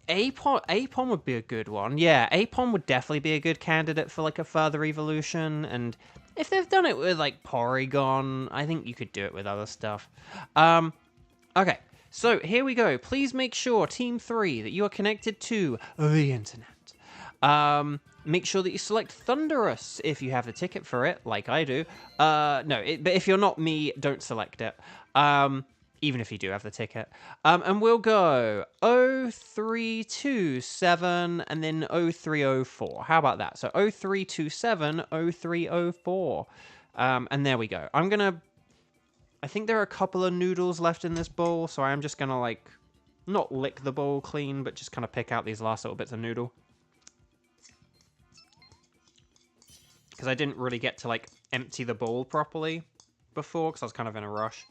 Speaker 1: Apom would be a good one. Yeah, Apom would definitely be a good candidate for, like, a further evolution. And if they've done it with, like, Porygon, I think you could do it with other stuff. Okay. So, here we go. Please make sure, Team 3, that you are connected to the internet. Make sure that you select Thunderous if you have the ticket for it, like I do. But if you're not me, don't select it. Even if you do have the ticket. And we'll go 0327 and then 0304. How about that? So 0327, 0304. And there we go. I think there are a couple of noodles left in this bowl, so I'm just gonna, like, not lick the bowl clean, but just kind of pick out these last little bits of noodle. Because I didn't really get to, like, empty the bowl properly before, because I was kind of in a rush.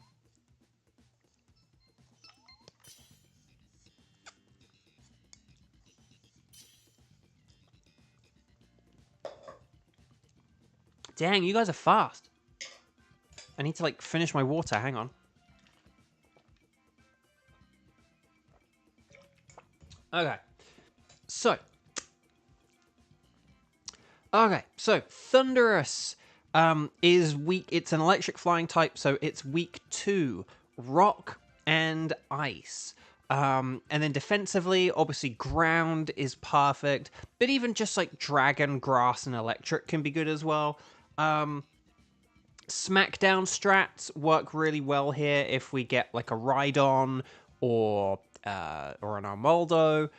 Speaker 1: Dang, you guys are fast. I need to, like, finish my water. Hang on. Okay. So, Thunderous is weak. It's an electric flying type, so it's weak 2
Speaker 2: rock and ice. And then defensively, obviously ground is perfect, but even just like dragon, grass, and electric can be good as well. Smackdown strats work really well here if we get like a Rhydon or an Armaldo.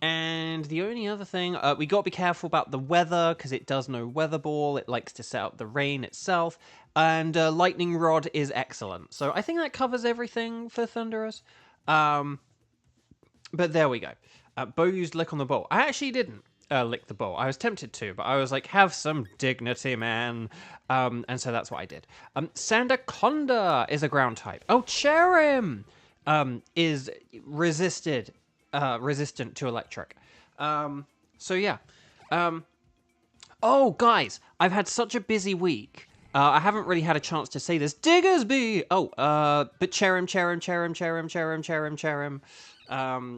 Speaker 2: And the only other thing, we got to be careful about the weather, because it does know Weather Ball. It likes to set up the rain itself. And Lightning Rod is excellent. So I think that covers everything for Thunderous. But there we go. Bo used Lick on the Ball. I actually didn't lick the ball. I was tempted to, but I was like, have some dignity, man. And so that's what I did. Sandaconda is a ground type. Oh, Cherim is resistant to electric. So yeah. Oh, guys, I've had such a busy week. I haven't really had a chance to say this. Diggersby! Oh, but Cherim.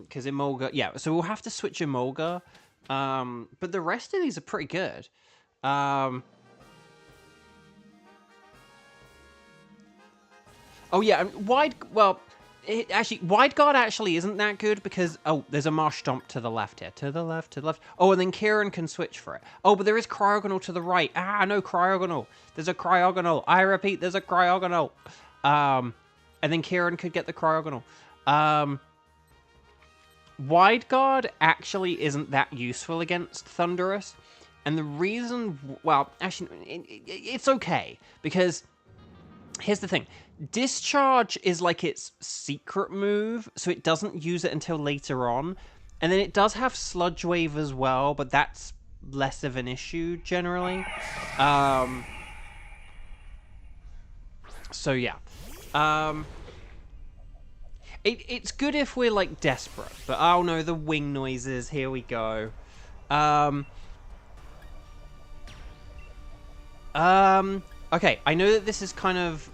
Speaker 2: Because Emolga... Yeah, so we'll have to switch Emolga. But the rest of these are pretty good. Oh, yeah, wide... Well... Wide Guard actually isn't that good because... Oh, there's a Marsh Stomp to the left here. To the left. Oh, and then Kieran can switch for it. Oh, but there is Cryogonal to the right. Ah, no, Cryogonal. There's a Cryogonal. I repeat, there's a Cryogonal. And then Kieran could get the Cryogonal. Wide Guard actually isn't that useful against Thunderous. And the reason... Well, actually, it's okay. Because... Here's the thing. Discharge is like its secret move, so it doesn't use it until later on. And then it does have Sludge Wave as well, but that's less of an issue generally. So yeah. It's good if we're like desperate, but oh no, the wing noises, here we go. Okay, I know that this is kind of,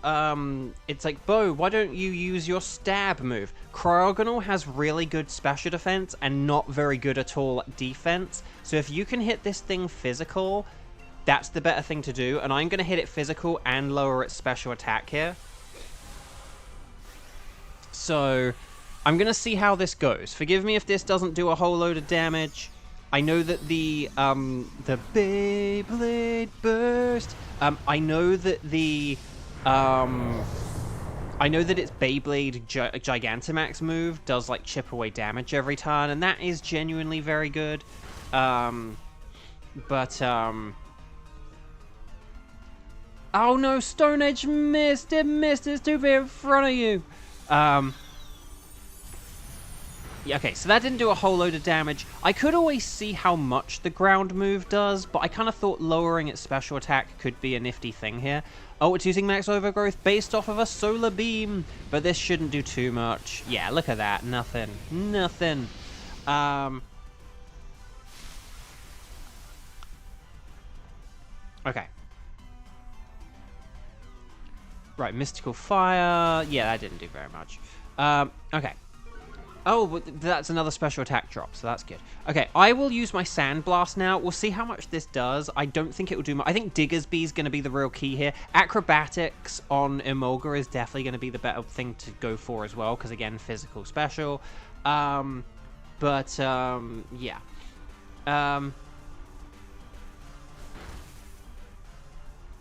Speaker 2: it's like, Bo, why don't you use your stab move? Cryogonal has really good special defense and not very good at all defense. So if you can hit this thing physical, that's the better thing to do. And I'm going to hit it physical and lower its special attack here. So I'm going to see how this goes. Forgive me if this doesn't do a whole load of damage. I know that the Beyblade Burst. I know that its Beyblade Gigantamax move does like chip away damage every turn, and that is genuinely very good. Oh no, Stone Edge missed. It missed. It's too big in front of you. Yeah, okay, so that didn't do a whole load of damage. I could always see how much the ground move does, but I kind of thought lowering its special attack could be a nifty thing here. Oh, it's using Max Overgrowth based off of a Solar Beam, but this shouldn't do too much. Yeah, look at that. Nothing. Nothing. Okay. Right, Mystical Fire. Yeah, that didn't do very much. Okay. Oh, but that's another special attack drop, so that's good. Okay, I will use my Sandblast now. We'll see how much this does. I don't think it will do much. I think Diggersby is going to be the real key here. Acrobatics on Emolga is definitely going to be the better thing to go for as well, because, again, physical special. Yeah.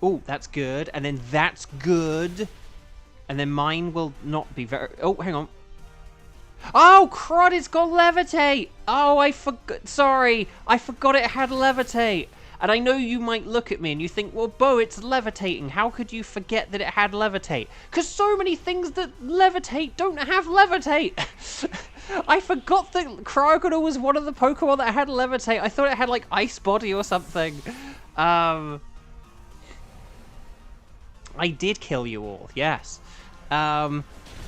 Speaker 2: Oh, that's good. And then that's good. And then mine will not be very... Oh, hang on. Oh, crud, it's got Levitate! Oh, I forgot... Sorry, I forgot it had Levitate. And I know you might look at me and you think, well, Bo, it's levitating. How could you forget that it had Levitate? Because so many things that levitate don't have Levitate. I forgot that Cryogonal was one of the Pokemon that had Levitate. I thought it had, like, Ice Body or something. I did kill you all, yes.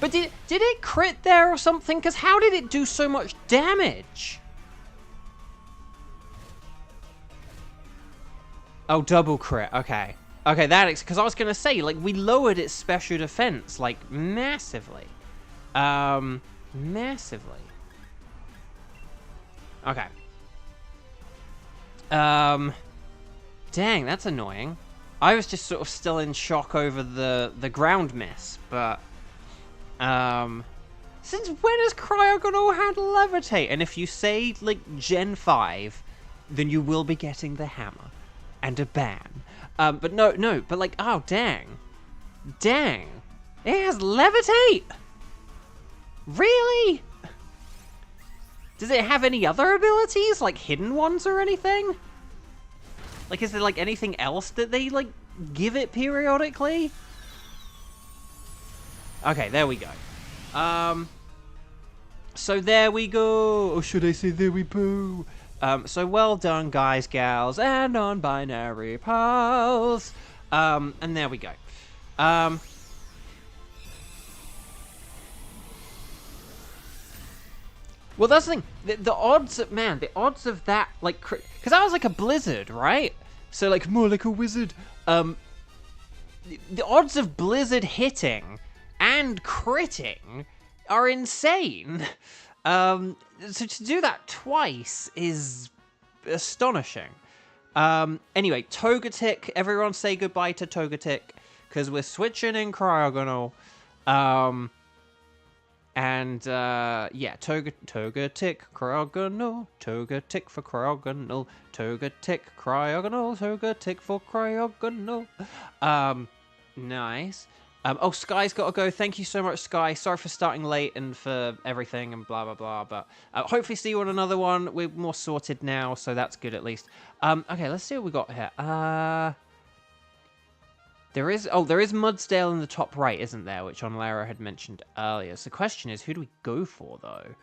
Speaker 2: But did it crit there or something? Because how did it do so much damage? Oh, double crit. Okay. Okay, that is... Because I was going to say, like, we lowered its special defense, like, massively. Massively. Okay. Dang, that's annoying. I was just sort of still in shock over the ground miss, but since when has Cryogonal had levitate? And if you say like Gen 5, then you will be getting the hammer and a ban. But no, but like, oh dang, it has levitate. Really? Does it have any other abilities, like hidden ones or anything? Like, is there like anything else that they like give it periodically? Okay, there we go. So there we go. Or should I say there we go? So well done, guys, gals, and non-binary pals. And there we go. Well, that's the thing. The odds, man, the odds of that, like, because that was like a blizzard, right? So, like, more like a wizard. The odds of blizzard hitting and critting are insane. So to do that twice is astonishing. Anyway, Togetic. Everyone say goodbye to Togetic, because we're switching in Cryogonal. Yeah, Togetic, Cryogonal, Togetic for Cryogonal, Togetic, Cryogonal, Togetic for Cryogonal. Nice. Oh, Sky's got to go. Thank you so much, Sky. Sorry for starting late and for everything and blah, blah, blah. But hopefully see you on another one. We're more sorted now, so that's good at least. Okay, let's see what we got here. There is Mudsdale in the top right, isn't there? Which Onlara had mentioned earlier. So the question is, who do we go for, though?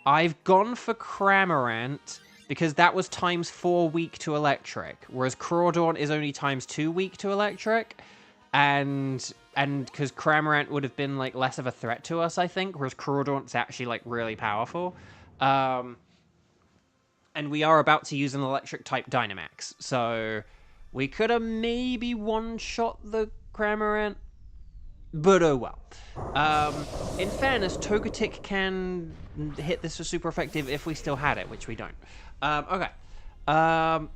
Speaker 2: I've gone for Cramorant, because that was ×4 weak to electric, whereas Crawdaunt is only ×2 weak to electric, and because Cramorant would have been like less of a threat to us, I think, whereas Crawdaunt's actually like really powerful. And we are about to use an electric type Dynamax, so we could have maybe one-shot the Cramorant, but oh well. In fairness, Togetic can hit this for super effective if we still had it, which we don't. Okay. Okie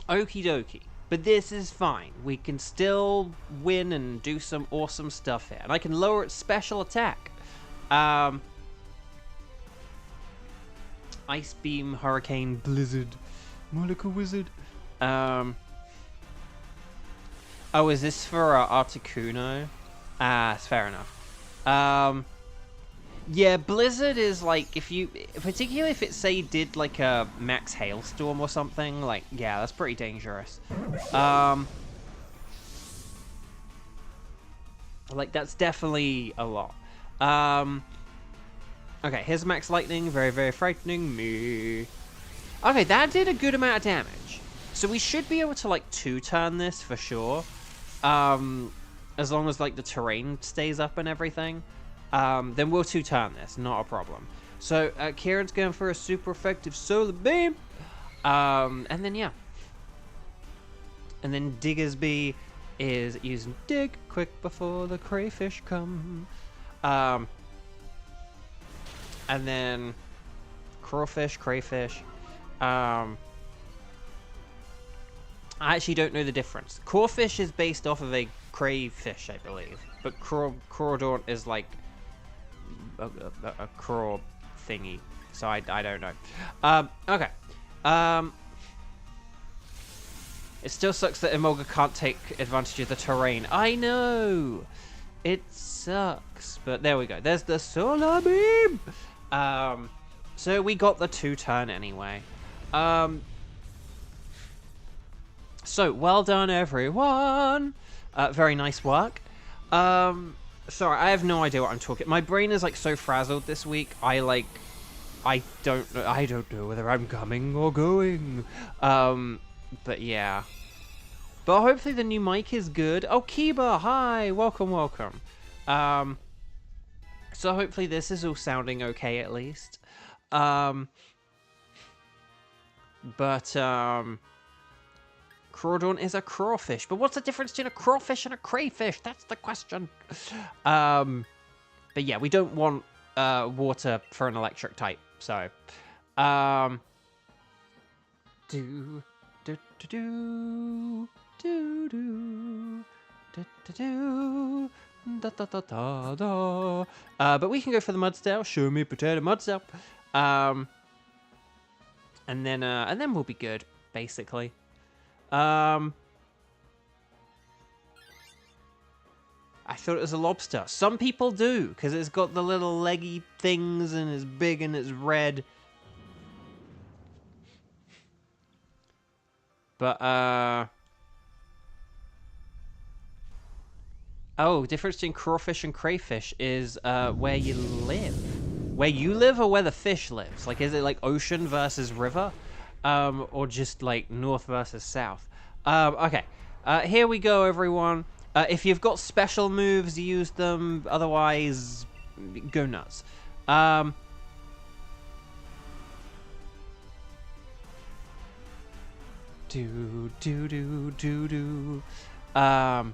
Speaker 2: dokie. But this is fine. We can still win and do some awesome stuff here. And I can lower its special attack. Ice Beam, Hurricane, Blizzard. More like a wizard. Oh, is this for Articuno? It's fair enough. Yeah, Blizzard is like, particularly if it, say, did like a max hailstorm or something, like, yeah, that's pretty dangerous. Like, that's definitely a lot. Okay, here's max lightning, very, very frightening me. Okay, that did a good amount of damage. So we should be able to, like, 2-turn this for sure. As long as, like, the terrain stays up and everything. Then we'll 2-turn this, not a problem. So, Kieran's going for a super effective solar beam. And then, yeah. And then Diggersby is using dig quick before the crayfish come. And then crawfish, crayfish. I actually don't know the difference. Crawfish is based off of a crayfish, I believe. But Crawdaunt is like a craw thingy. So I don't know. Okay. It still sucks that Emolga can't take advantage of the terrain. I know! It sucks. But there we go. There's the solar beam! So we got the 2-turn anyway. So, well done, everyone! Very nice work. Sorry, I have no idea what I'm talking. My brain is, like, so frazzled this week. I don't know whether I'm coming or going. But yeah. But hopefully the new mic is good. Oh, Kiba, hi! Welcome, welcome. So hopefully this is all sounding okay, at least. Crawdaunt is a crawfish. But what's the difference between a crawfish and a crayfish? That's the question. But yeah, we don't want water for an electric type. So, Do do do do do do do do do da da da da da. But we can go for the Mudsdale. Show me potato Mudsdale. And then we'll be good, basically. I thought it was a lobster. Some people do, because it's got the little leggy things and it's big and it's red. But, oh, difference between crawfish and crayfish is where you live. Where you live or where the fish lives? Like, is it like ocean versus river? Or just like north versus south? Okay. Here we go, everyone. If you've got special moves, use them. Otherwise, go nuts. Do do do do do. Oh,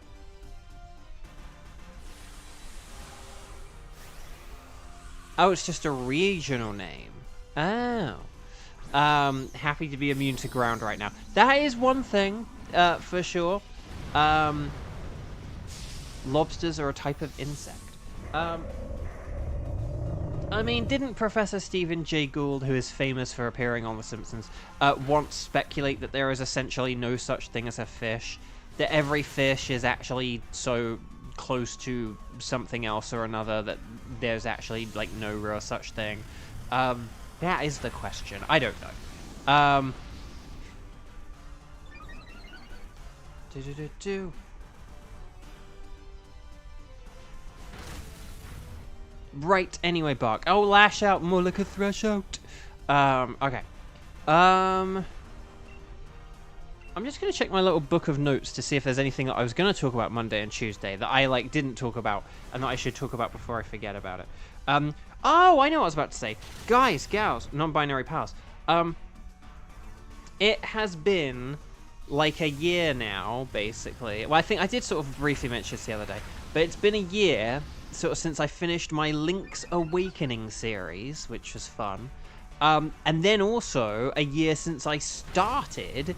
Speaker 2: it's just a regional name. Oh. Happy to be immune to ground right now. That is one thing, for sure. Lobsters are a type of insect. I mean, didn't Professor Stephen Jay Gould, who is famous for appearing on The Simpsons, once speculate that there is essentially no such thing as a fish? That every fish is actually so close to something else or another that there's actually, like, no real such thing? That is the question. I don't know. Right, anyway, Bark. Oh, lash out, more like a thresh out. Okay. I'm just going to check my little book of notes to see if there's anything that I was going to talk about Monday and Tuesday that I, like, didn't talk about and that I should talk about before I forget about it. Oh, I know what I was about to say. Guys, gals, non-binary pals. It has been like a year now, basically. Well, I think I did sort of briefly mention this the other day, but it's been a year sort of since I finished my Link's Awakening series, which was fun. And then also a year since I started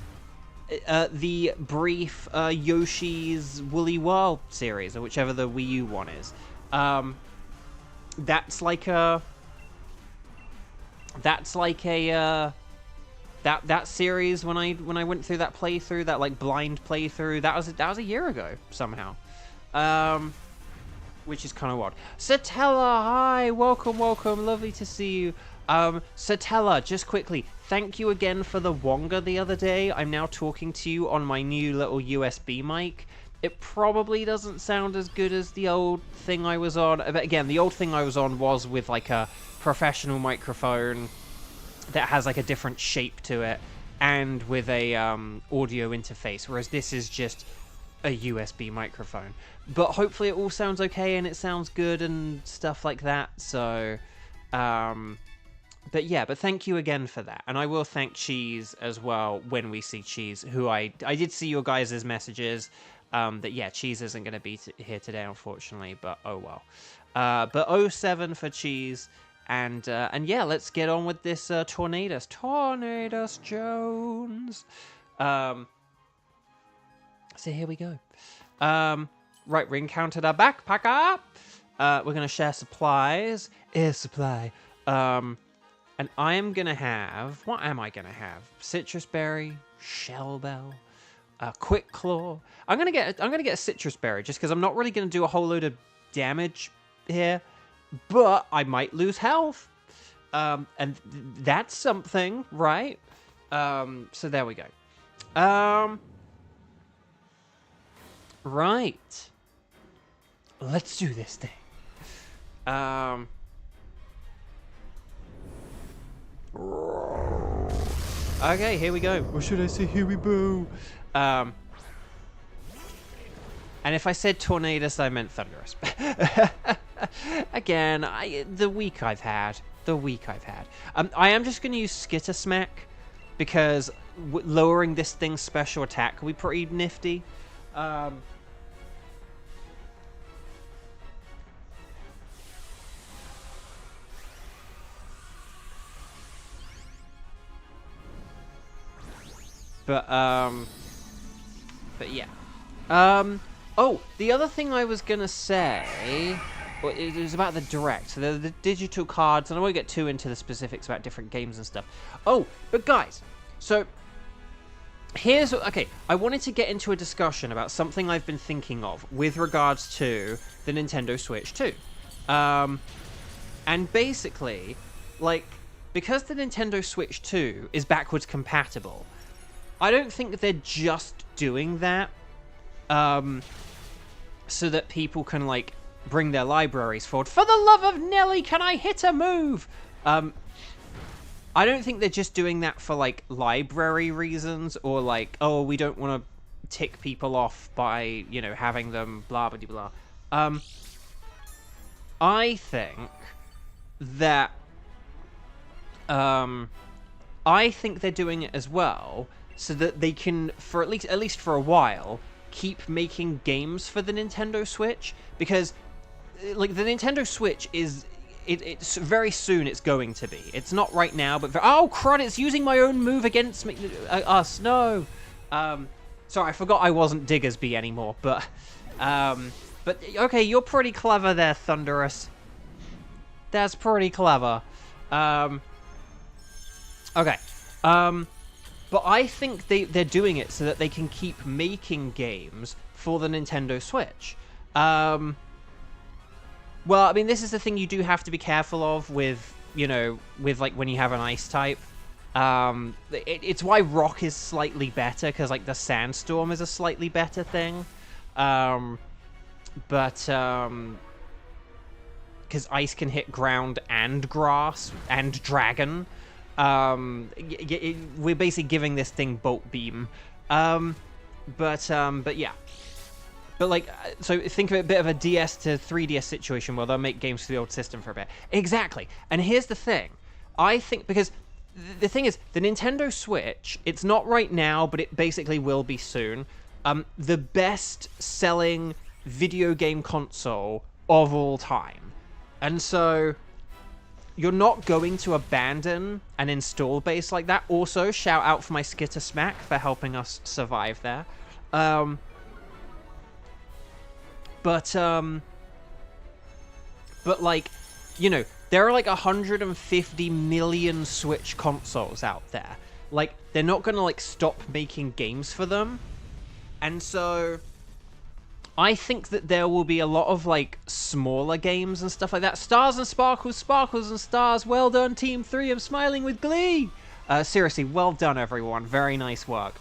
Speaker 2: the brief Yoshi's Woolly World series, or whichever the Wii U one is. That's like a that series when I went through that playthrough, that like blind playthrough, that was a year ago somehow. Which is kind of odd. Satella, hi, welcome, lovely to see you. Satella, just quickly, thank you again for the Wonga the other day. I'm now talking to you on my new little USB mic. It probably doesn't sound as good as the old thing I was on. But again, the old thing I was on was with like a professional microphone that has like a different shape to it and with a audio interface, whereas this is just a USB microphone. But hopefully it all sounds okay and it sounds good and stuff like that. So, but yeah, but thank you again for that. And I will thank Cheese as well when we see Cheese, who I did see your guys' messages. That yeah, Cheese isn't going to be here today, unfortunately, but oh well. But 07 for Cheese. And yeah, let's get on with this Tornadus. Tornadus Jones. So here we go. Right, we encountered our backpacker. We're going to share supplies. Air supply. And I am going to have... What am I going to have? Citrus berry, shell bell, quick claw. I'm going to get a citrus berry just because I'm not really going to do a whole load of damage here. But I might lose health. And that's something, right? So there we go. Right. Let's do this thing. Okay, here we go. Or should I say here we go? And if I said Tornadus, I meant Thunderous. Again, the week I've had. I am just going to use Skitter Smack because lowering this thing's special attack will be pretty nifty. But yeah. Oh, the other thing I was gonna say, well, it was about the Direct. So the digital cards, and I won't get too into the specifics about different games and stuff. Oh, but guys, so here's okay. I wanted to get into a discussion about something I've been thinking of with regards to the Nintendo Switch 2. And basically, like, because the Nintendo Switch 2 is backwards compatible, I don't think they're just doing that so that people can, like, bring their libraries forward. For the love of Nelly, can I hit a move? I don't think they're just doing that for, like, library reasons, or, like, oh, we don't want to tick people off by, you know, having them blah, blah, blah. I think that, I think they're doing it as well so that they can, for at least for a while, keep making games for the Nintendo Switch, because, like, the Nintendo Switch is... It's very soon it's going to be. It's not right now, but... Oh, crud, it's using my own move against me. Us, no. Sorry, I forgot I wasn't Diggersby anymore, but... okay, you're pretty clever there, Thunderous. That's pretty clever. Okay. But I think they're doing it so that they can keep making games for the Nintendo Switch. Well, I mean, this is the thing you do have to be careful of with, you know, with, like, when you have an ice type. It's why rock is slightly better, because, like, the sandstorm is a slightly better thing. Because ice can hit ground and grass and dragon. We're basically giving this thing bolt beam. But yeah. But, like, so think of it a bit of a DS to 3DS situation where they'll make games for the old system for a bit. Exactly. And here's the thing. I think, because the thing is, the Nintendo Switch, it's not right now, but it basically will be soon, the best-selling video game console of all time. And so you're not going to abandon an install base like that. Also, shout out for my Skitter Smack for helping us survive there. But like, you know, there are like 150 million Switch consoles out there. Like, they're not gonna, like, stop making games for them. And so I think that there will be a lot of, like, smaller games and stuff like that. Stars and sparkles, sparkles and stars. Well done, Team 3. I'm smiling with glee. Seriously, well done, everyone. Very nice work.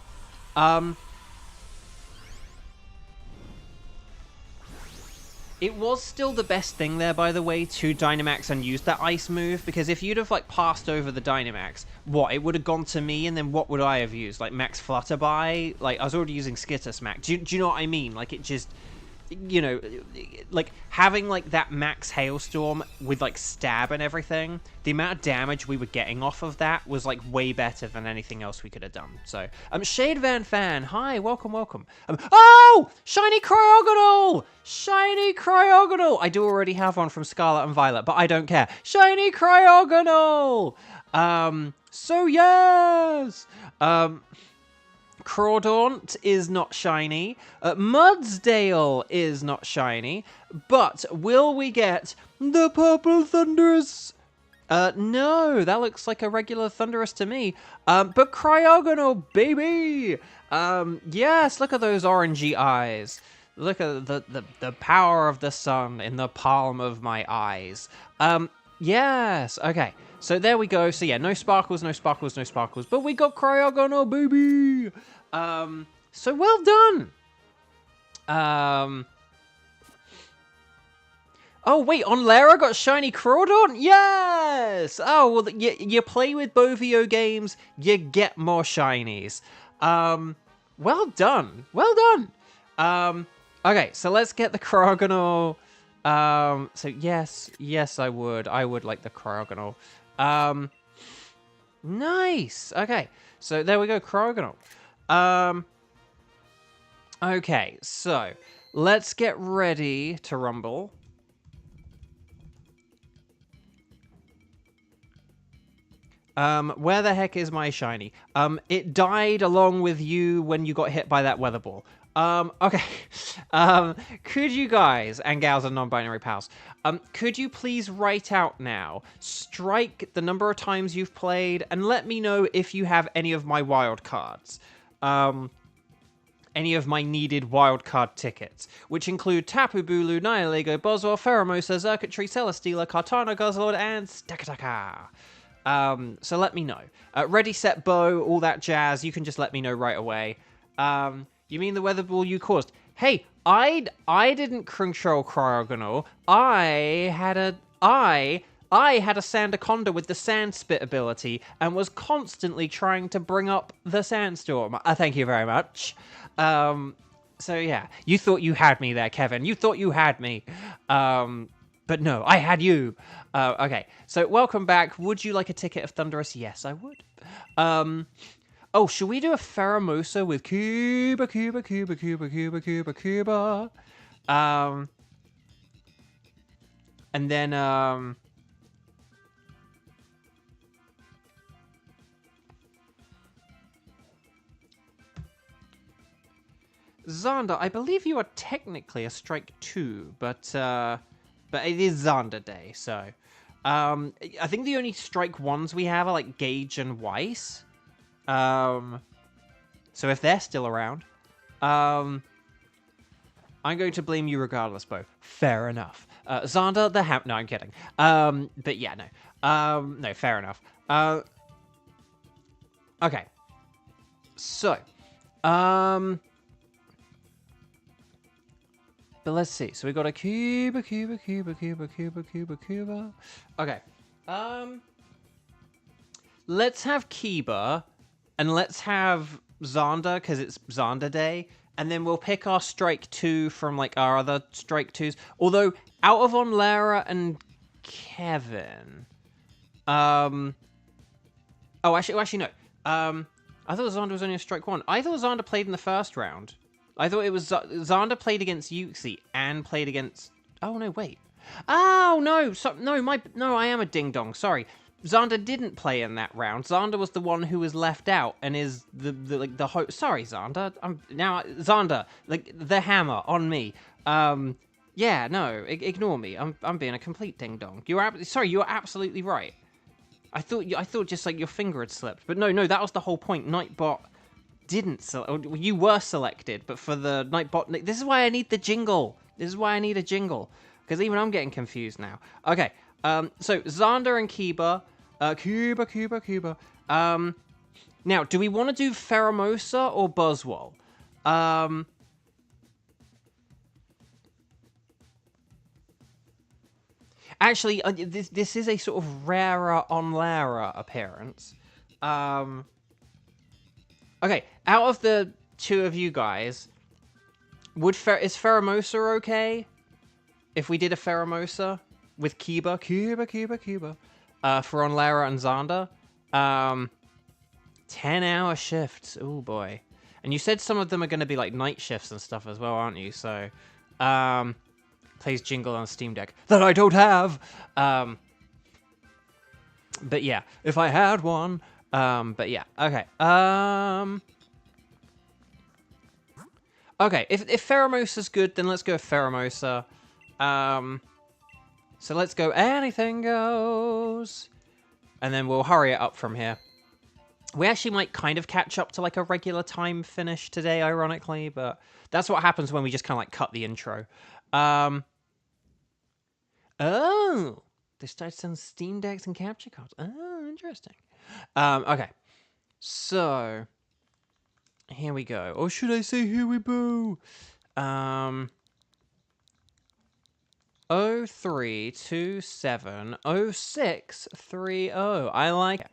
Speaker 2: It was still the best thing there, by the way, to Dynamax and use that ice move, because if you'd have, like, passed over the Dynamax, what, it would have gone to me, and then what would I have used? Like, Max Flutterby? Like, I was already using Skitter Smack. Do you know what I mean? Like, it just... You know, like, having, like, that Max Hailstorm with, like, stab and everything, the amount of damage we were getting off of that was, like, way better than anything else we could have done. So, Shade Van Fan, hi, welcome, welcome. Oh! Shiny Cryogonal! Shiny Cryogonal! I do already have one from Scarlet and Violet, but I don't care. Shiny Cryogonal! So yes! Crawdaunt is not shiny. Mudsdale is not shiny. But will we get the Purple Thunderous? No, that looks like a regular Thunderous to me. But Cryogonal, baby! Yes, look at those orangey eyes. Look at the power of the sun in the palm of my eyes. Yes, okay. So there we go. So yeah, no sparkles, no sparkles, no sparkles. But we got Cryogonal, baby! So well done! Oh, wait, on Lara got shiny Crawdaunt? Yes! Oh, well, you play with Bovio games, you get more shinies. Well done. Well done. Okay, so let's get the Cryogonal. So yes, I would. I would like the Cryogonal. Nice. Okay, so there we go, Cryogonal. Okay, so let's get ready to rumble. Where the heck is my shiny? It died along with you when you got hit by that weather ball. Okay. Could you guys, and gals and non-binary pals, could you please write out now, strike the number of times you've played, and let me know if you have any of my wild cards. Any of my needed wildcard tickets, which include Tapu Bulu, Nihilego, Boswell, Pheromosa, Xurkitree, Celesteela, Kartana, Guzzlord, and Stakataka. So let me know. Ready, set, bow, all that jazz. You can just let me know right away. You mean the weather ball you caused? Hey, I didn't control Cryogonal. I had a Sandaconda with the sand spit ability and was constantly trying to bring up the sandstorm. Thank you very much. So yeah, you thought you had me there, Kevin. You thought you had me. But no, I had you. Okay, so welcome back. Would you like a ticket of Thunderous? Yes, I would. Oh, should we do a Pheromosa with Cuba? And then, Xander, I believe you are technically a strike 2, but it is Xander Day, so I think the only strike 1s we have are like Gage and Weiss. So if they're still around, I'm going to blame you regardless, Bo. Fair enough. Xander the Ham. No, I'm kidding. But yeah, no. No, fair enough. Okay. So, but let's see. So we got a Cuba. Okay. Let's have Kiba, and let's have Xander, because it's Xander Day, and then we'll pick our strike 2 from, like, our other strike 2s. Although, out of Onlara and Kevin... Oh, actually, no. I thought Xander was only a strike 1. I thought Xander played in the first round. I thought it was Xander played against Yuxi and played against... Oh, no, wait. Oh, no. No, I am a ding-dong. Sorry. Xander didn't play in that round. Xander was the one who was left out and is the host. Sorry, Xander. Xander, like, the hammer on me. Yeah, no, ignore me. I'm being a complete ding-dong. You are absolutely right. I thought just, like, your finger had slipped. But no, that was the whole point. Nightbot didn't select. You were selected, but for the Nightbot... This is why I need the jingle. This is why I need a jingle. Because even I'm getting confused now. Okay, so Xander and Kiba. Cuba. Now, do we want to do Pheromosa or Buzzwole? Actually, this is a sort of rarer on rarer appearance. Okay, out of the two of you guys, is Pheromosa okay? If we did a Pheromosa with Kiba? For Onlara and Xander. 10-hour shifts. Oh, boy. And you said some of them are going to be, like, night shifts and stuff as well, aren't you? So, plays Jingle on Steam Deck. That I don't have! But, yeah. If I had one. But, yeah. Okay. Okay, if Pheromosa's good, then let's go with Pheromosa. So let's go anything goes. And then we'll hurry it up from here. We actually might kind of catch up to like a regular time finish today, ironically, but that's what happens when we just kind of like cut the intro. Oh, they started sending Steam Decks and capture cards. Oh, interesting. Okay, so here we go. Or should I say here we go? 03270630. I like it.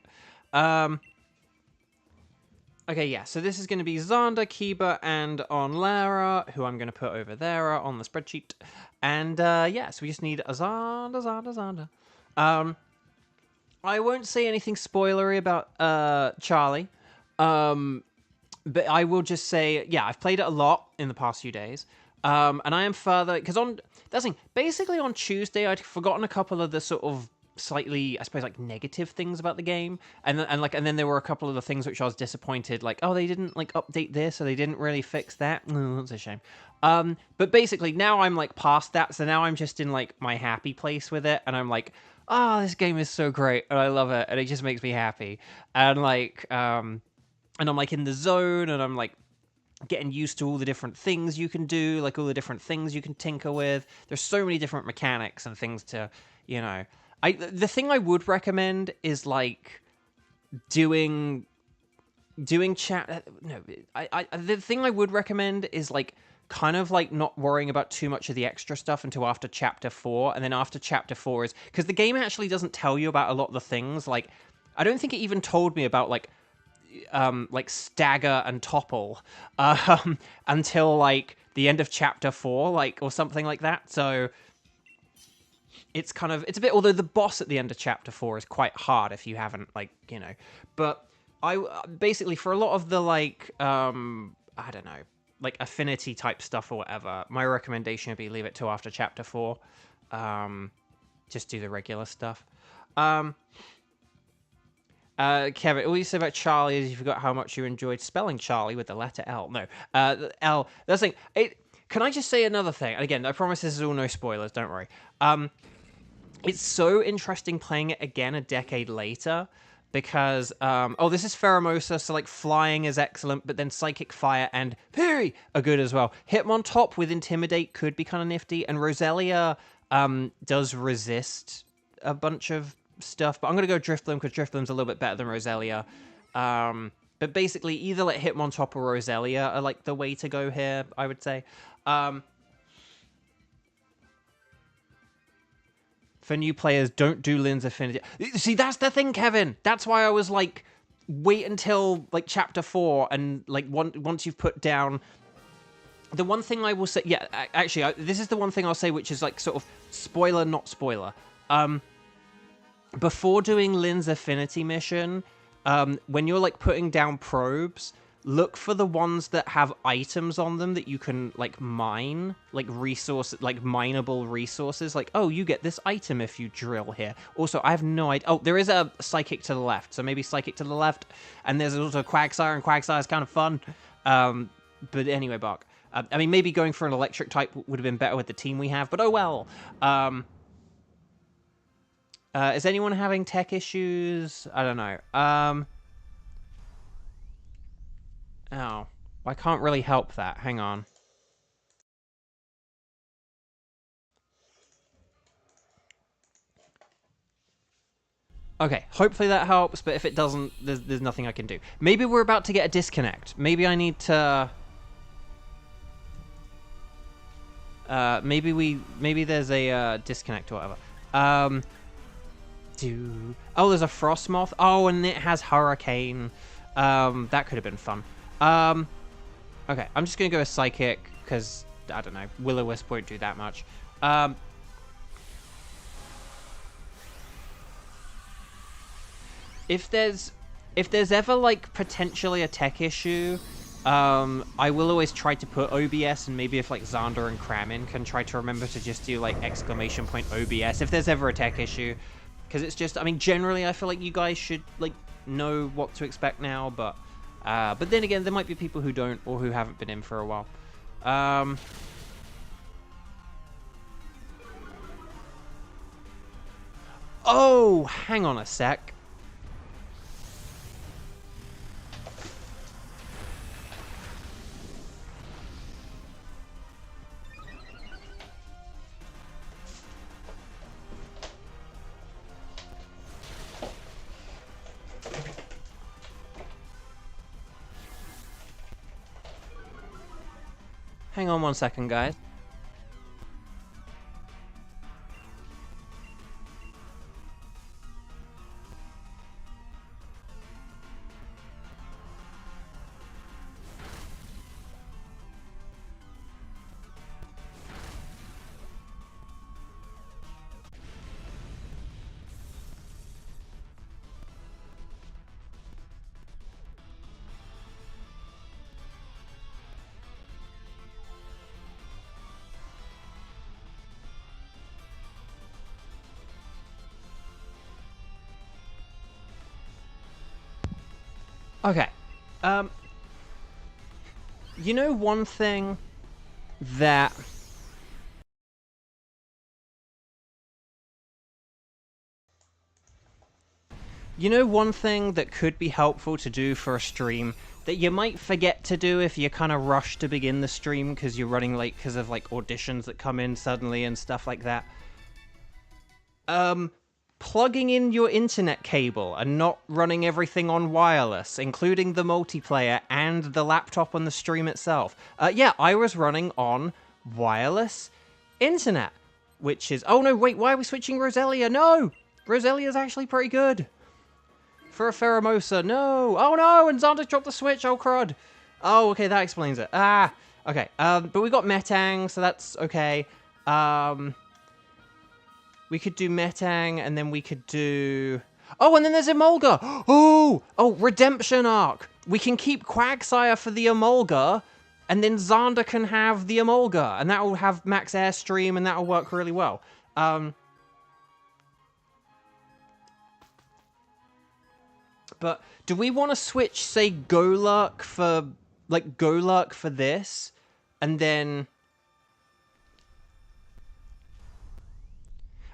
Speaker 2: Okay, yeah, so this is going to be Xander, Kiba, and Onlara, who I'm going to put over there on the spreadsheet. And, yeah, so we just need a Xander. I won't say anything spoilery about Charlie. But I will just say, yeah, I've played it a lot in the past few days. And I am further... Because that's the thing. Basically, on Tuesday, I'd forgotten a couple of the sort of slightly, I suppose, like negative things about the game, and then there were a couple of the things which I was disappointed, like, oh, they didn't like update this, or they didn't really fix that. Oh, that's a shame. But basically now I'm like past that, so now I'm just in like my happy place with it, and I'm like, oh, this game is so great, and I love it, and it just makes me happy, and like, and I'm like in the zone, and I'm like getting used to all the different things you can do, like all the different things you can tinker with. There's so many different mechanics and things to, you know. The thing I would recommend is like doing chat. No, the thing I would recommend is like kind of like not worrying about too much of the extra stuff until after chapter 4, and then after chapter 4 is because the game actually doesn't tell you about a lot of the things. Like, I don't think it even told me about like stagger and topple until like the end of chapter 4, like, or something like that. So it's kind of, it's a bit, although the boss at the end of chapter 4 is quite hard if you haven't, like, you know. But I basically, for a lot of the like I don't know, like affinity type stuff or whatever, my recommendation would be leave it till after chapter 4. Just do the regular stuff. Kevin, all you say about Charlie is you forgot how much you enjoyed spelling Charlie with the letter L. No, L. That's the thing. Can I just say another thing? And again, I promise this is all no spoilers. Don't worry. It's so interesting playing it again a decade later because this is Pheromosa, so like flying is excellent, but then Psychic Fire and Fury are good as well. Hitmontop with Intimidate could be kind of nifty, and Roselia does resist a bunch of stuff, but I'm going to go Drifloon because Drifloon's a little bit better than Roselia. But basically, either like Hitmontop or Roselia are like the way to go here, I would say. For new players, don't do Lynn's Affinity. See, that's the thing, Kevin. That's why I was like, wait until like chapter 4, and like once you've put down. The one thing I will say, yeah, actually, this is the one thing I'll say, which is like sort of spoiler, not spoiler. Before doing Lynn's Affinity mission, when you're like putting down probes, look for the ones that have items on them that you can like mine, like mineable resources. Like, oh, you get this item if you drill here. Also, I have no idea. Oh, there is a Psychic to the left, so maybe Psychic to the left. And there's also Quagsire, and Quagsire is kind of fun. But anyway, Bark. I mean, maybe going for an electric type would have been better with the team we have, but oh well. Is anyone having tech issues? I don't know. Oh, I can't really help that. Hang on. Okay, hopefully that helps, but if it doesn't, there's nothing I can do. Maybe we're about to get a disconnect. Maybe I need to... maybe there's a disconnect or whatever. Oh, there's a Frostmoth. Oh, and it has Hurricane. That could have been fun. Okay, I'm just gonna go with Psychic because I don't know. Will-O-Wisp won't do that much. If there's ever like potentially a tech issue, I will always try to put OBS, and maybe if like Xander and Kramin can try to remember to just do like ! OBS if there's ever a tech issue, because it's just, I mean, generally I feel like you guys should like know what to expect now, but then again, there might be people who don't or who haven't been in for a while. Oh, hang on a sec. Hang on 1 second, guys.
Speaker 1: Okay. You know one thing that... You know one thing that could be helpful to do for a stream that you might forget to do if you kind of rush to begin the stream because you're running late because of, like, auditions that come in suddenly and stuff like that? Plugging in your internet cable and not running everything on wireless, including the multiplayer and the laptop on the stream itself. Yeah, I was running on wireless internet, which is... Oh, no, wait, why are we switching Roselia? No! Roselia's actually pretty good. For a Pheromosa, no! Oh, no, and Xander dropped the switch, oh, crud. Oh, okay, that explains it. Ah, okay. But we got Metang, so that's okay. We could do Metang, and then we could do... Oh, and then there's Emolga! Oh! Oh, Redemption Arc! We can keep Quagsire for the Emolga, and then Xander can have the Emolga, and that will have max airstream, and that will work really well. But do we want to switch, say, Golurk for... Like, Golurk for this, and then...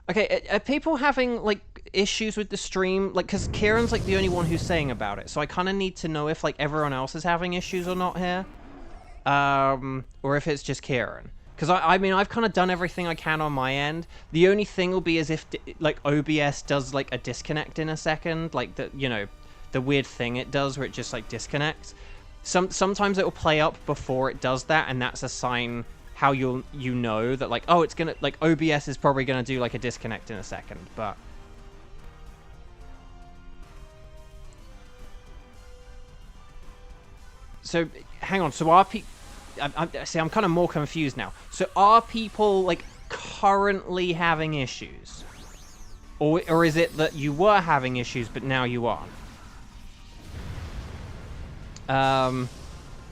Speaker 1: Okay, are people having, like, issues with the stream? Like, because Kieran's, like, the only one who's saying about it, so I kind of need to know if, like, everyone else is having issues or not here. Or if it's just Kieran. Because, I mean, I've kind of done everything I can on my end. The only thing will be as if, like, OBS does, like, a disconnect in a second. Like, the, you know, the weird thing it does where it just, like, disconnects. Sometimes it will play up before it does that, and that's a sign... how you know that, like, oh, it's gonna, like, OBS is probably gonna do, like, a disconnect in a second, but... So, hang on, so are people... See, I'm kind of more confused now. So are people, like, currently having issues? Or is it that you were having issues, but now you aren't?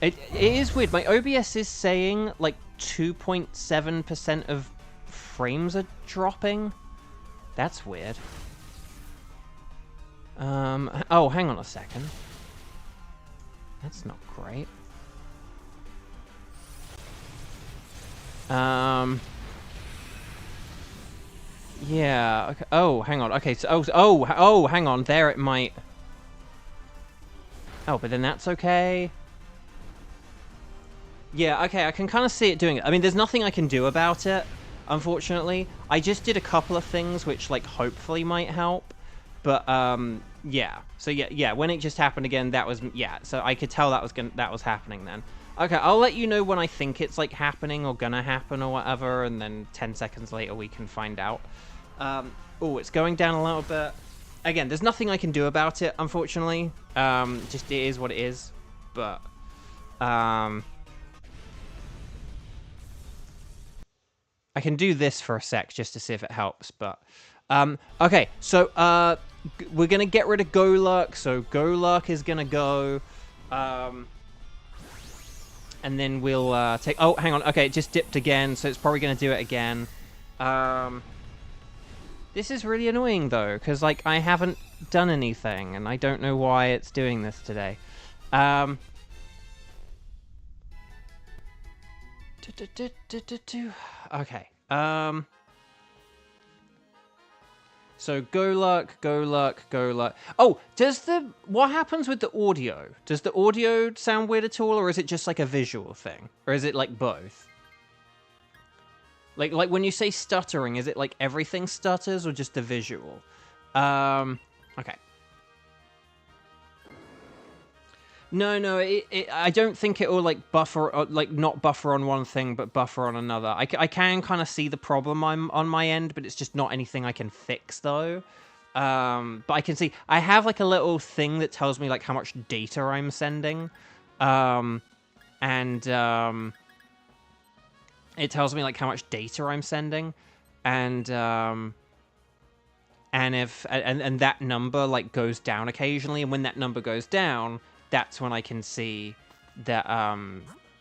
Speaker 1: It is weird. My OBS is saying, like, 2.7% of frames are dropping. That's weird. Oh, hang on a second. That's not great. Yeah, okay. Oh, hang on. Okay, so, oh, hang on. There it might... Oh, but then that's okay. Yeah, okay, I can kind of see it doing it. I mean, there's nothing I can do about it, unfortunately. I just did a couple of things which, like, hopefully might help. But, yeah. So, yeah, when it just happened again, that was... Yeah, so I could tell that was happening then. Okay, I'll let you know when I think it's, like, happening or gonna happen or whatever, and then 10 seconds later we can find out. Oh, it's going down a little bit. Again, there's nothing I can do about it, unfortunately. Just it is what it is. But, I can do this for a sec just to see if it helps, but... okay, so, we're gonna get rid of Golurk, so Golurk is gonna go, and then we'll, take... Oh, hang on, okay, it just dipped again, so it's probably gonna do it again. This is really annoying, though, because, like, I haven't done anything, and I don't know why it's doing this today. Okay. So Golurk. Oh, what happens with the audio? Does the audio sound weird at all, or is it just like a visual thing? Or is it like both? Like when you say stuttering, is it like everything stutters or just the visual? Okay. No, I don't think it will, like, buffer, or, like, not buffer on one thing, but buffer on another. I can kind of see the problem on my end, but it's just not anything I can fix, though. But I can see, I have, like, a little thing that tells me, like, how much data I'm sending. It tells me, like, how much data I'm sending. And that number, like, goes down occasionally, and when that number goes down... That's when I can see that,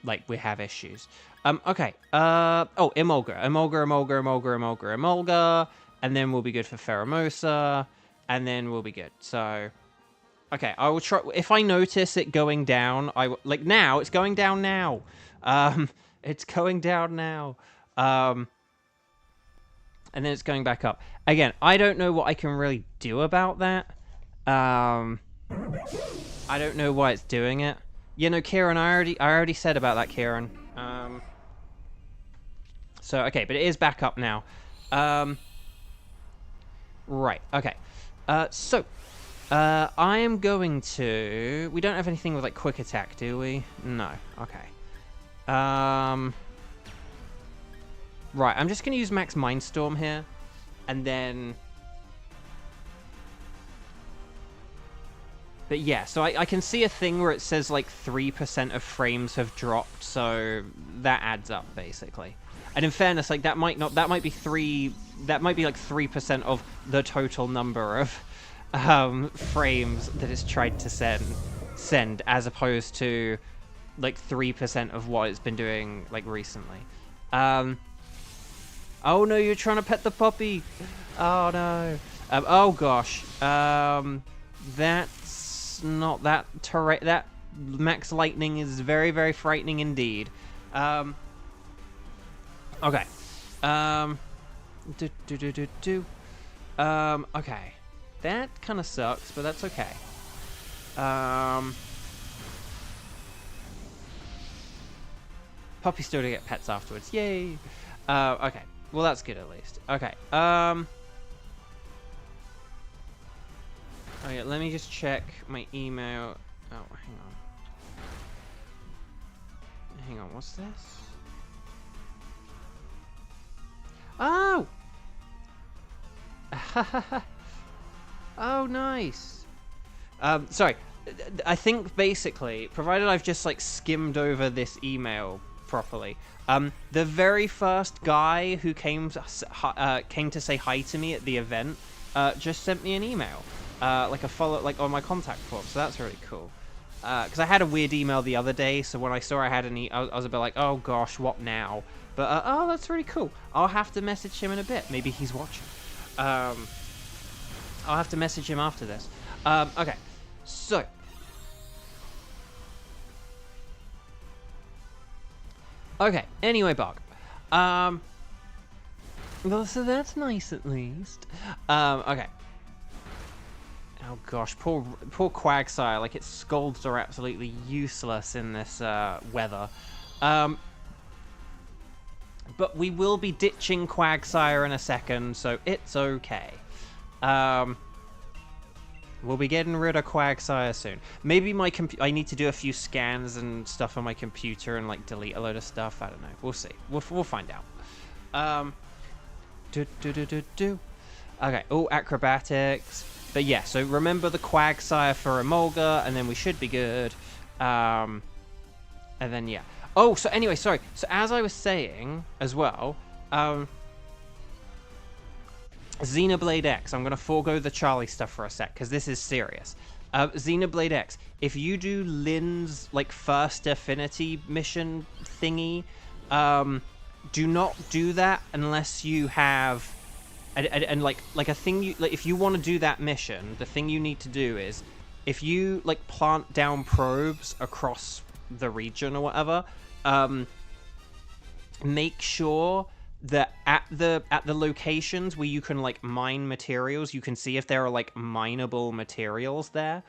Speaker 1: like, we have issues. Okay. Oh, Emolga, and then we'll be good for Pheromosa, and then we'll be good. So,
Speaker 2: Okay, I will try. If I notice it going down, like now. It's going down now. It's going down now. And then it's going back up again. I don't know what I can really do about that. I don't know why it's doing it. You know, Kieran, I already said about that, Kieran. So okay, but it is back up now. Right. Okay. So. I am going to... We don't have anything with, like, quick attack, do we? No. Okay. Right, I'm just going to use Max Mindstorm here. And then... But yeah, so I can see a thing where it says, like, 3% of frames have dropped, so that adds up, basically. And in fairness, like, that might not... That might be like 3% of the total number of... frames that it's tried to send as opposed to like 3% of what it's been doing like recently. Oh no, you're trying to pet the puppy. Oh no. Oh gosh. That's not that that max lightning is very, very frightening indeed. Okay. Okay. That kind of sucks, but that's okay. Puppy's still to get pets afterwards. Yay! Okay. Well, that's good at least. Okay. Oh yeah, let me just check my email. Oh, hang on. Hang on, what's this? Oh! Oh, nice. Sorry. I think basically, provided I've just like skimmed over this email properly, the very first guy who came to say hi to me at the event just sent me an email, like a follow, like on my contact form. So that's really cool. Because I had a weird email the other day, so when I saw I had I was a bit like, oh gosh, what now? But oh, that's really cool. I'll have to message him in a bit. Maybe he's watching. I'll have to message him after this. Okay, so. Okay, anyway, Bog. Well, so that's nice at least. Okay. Oh gosh, poor Quagsire. Like, its scolds are absolutely useless in this weather. But we will be ditching Quagsire in a second, so it's okay. We'll be getting rid of Quagsire soon. Maybe I need to do a few scans and stuff on my computer and like delete a load of stuff. I don't know. We'll see. We'll find out. Okay. Oh, acrobatics. But yeah. So remember the Quagsire for Emolga, and then we should be good. And then yeah. Oh, so anyway, sorry. So as I was saying as well. Xenoblade X. I'm going to forego the Charlie stuff for a sec, because this is serious. Xenoblade X. If you do Lynn's, like, first affinity mission thingy, do not do that unless you have... And like a thing you... Like, if you want to do that mission, the thing you need to do is, if you, like, plant down probes across the region or whatever, make sure... that at the locations where you can like mine materials, you can see if there are like mineable materials there.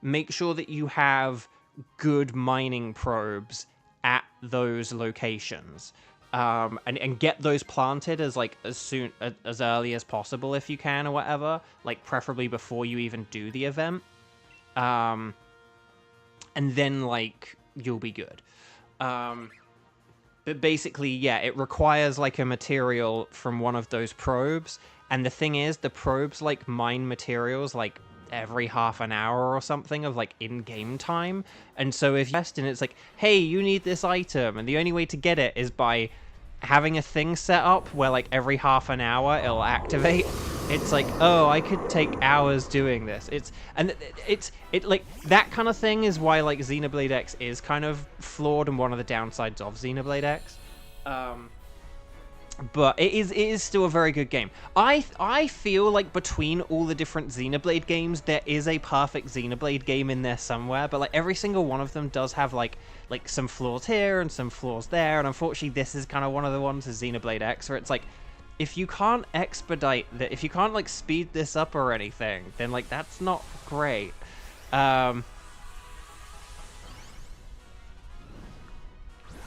Speaker 2: Make sure that you have good mining probes at those locations, and get those planted as early as possible if you can, or whatever. Like preferably before you even do the event, and then like you'll be good. But basically, yeah, it requires, like, a material from one of those probes. And the thing is, the probes, like, mine materials, like, every half an hour or something of, like, in-game time. And so if you test and it's like, hey, you need this item, and the only way to get it is by having a thing set up where, like, every half an hour it'll activate. It's like, oh, I could take hours doing this. It's like, that kind of thing is why, like, Xenoblade X is kind of flawed and one of the downsides of Xenoblade X. But it is still a very good game. I feel like between all the different Xenoblade games, there is a perfect Xenoblade game in there somewhere. But like every single one of them does have like some flaws here and some flaws there. And unfortunately, this is kind of one of the ones, is Xenoblade X, where it's like, if you can't expedite that, if you can't like speed this up or anything, then like that's not great.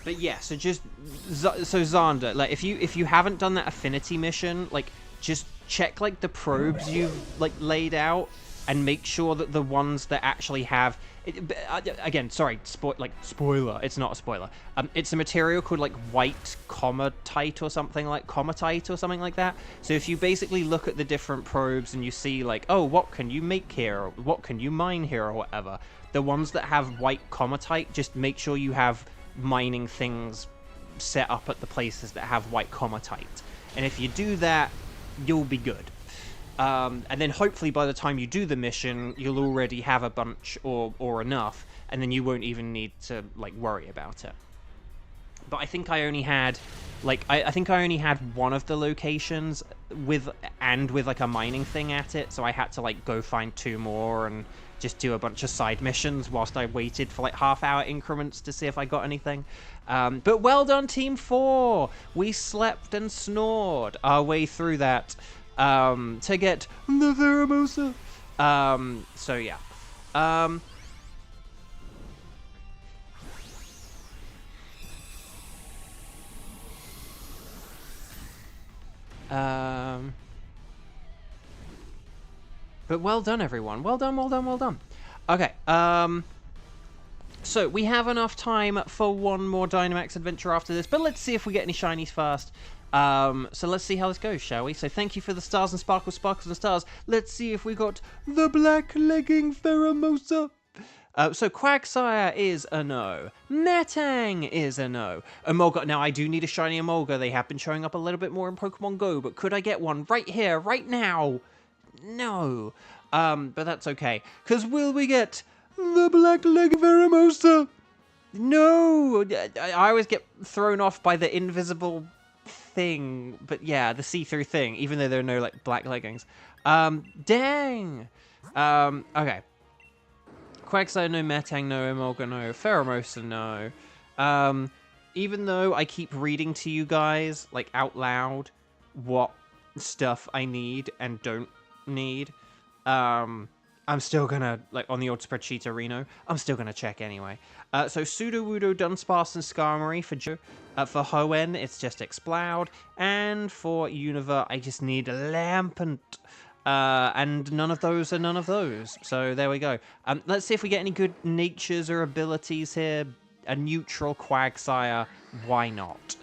Speaker 2: But yeah, so Xander, like if you haven't done that affinity mission, like just check like the probes you've like laid out and make sure that the ones that actually have again, sorry, spoiler. It's not a spoiler. It's a material called like white comatite or something like that. So if you basically look at the different probes and you see like, oh, what can you make here, or what can you mine here, or whatever, the ones that have white comatite, just make sure you have mining things set up at the places that have white comatite, and if you do that, you'll be good. And then hopefully by the time you do the mission, you'll already have a bunch or enough, and then you won't even need to like worry about it. But I think I only had like I think I only had one of the locations with like a mining thing at it, so I had to like go find 2 more and just do a bunch of side missions whilst I waited for like half-hour increments to see if I got anything. But well done, Team 4! We slept and snored our way through that to get the Theramosa. So yeah. But well done, everyone. Well done. Okay, so we have enough time for one more Dynamax adventure after this, but let's see if we get any shinies first. So let's see how this goes, shall we? So thank you for the stars and sparkles and stars. Let's see if we got the black legging Pheromosa. So Quagsire is a no. Metang is a no. Emolga. Now, I do need a shiny Emolga. They have been showing up a little bit more in Pokemon Go, but could I get one right here, right now? No. But that's okay. Because will we get the black-legged Pheromosa? No. I always get thrown off by the invisible thing. But yeah, the see-through thing, even though there are no like black leggings. Dang. Okay. Quagsire, no. Metang, no. Emolga, no. Pheromosa, no. Even though I keep reading to you guys, like, out loud, what stuff I need and don't need, I'm still gonna, like, on the old spreadsheet Reno, I'm still gonna check anyway. So Sudowoodo, Dunsparce, and Skarmory for Joe. For Hoenn, it's just Exploud. And for Unova, I just need Lampent. And none of those are none of those. So there we go. Let's see if we get any good natures or abilities here. A neutral Quagsire. Why not?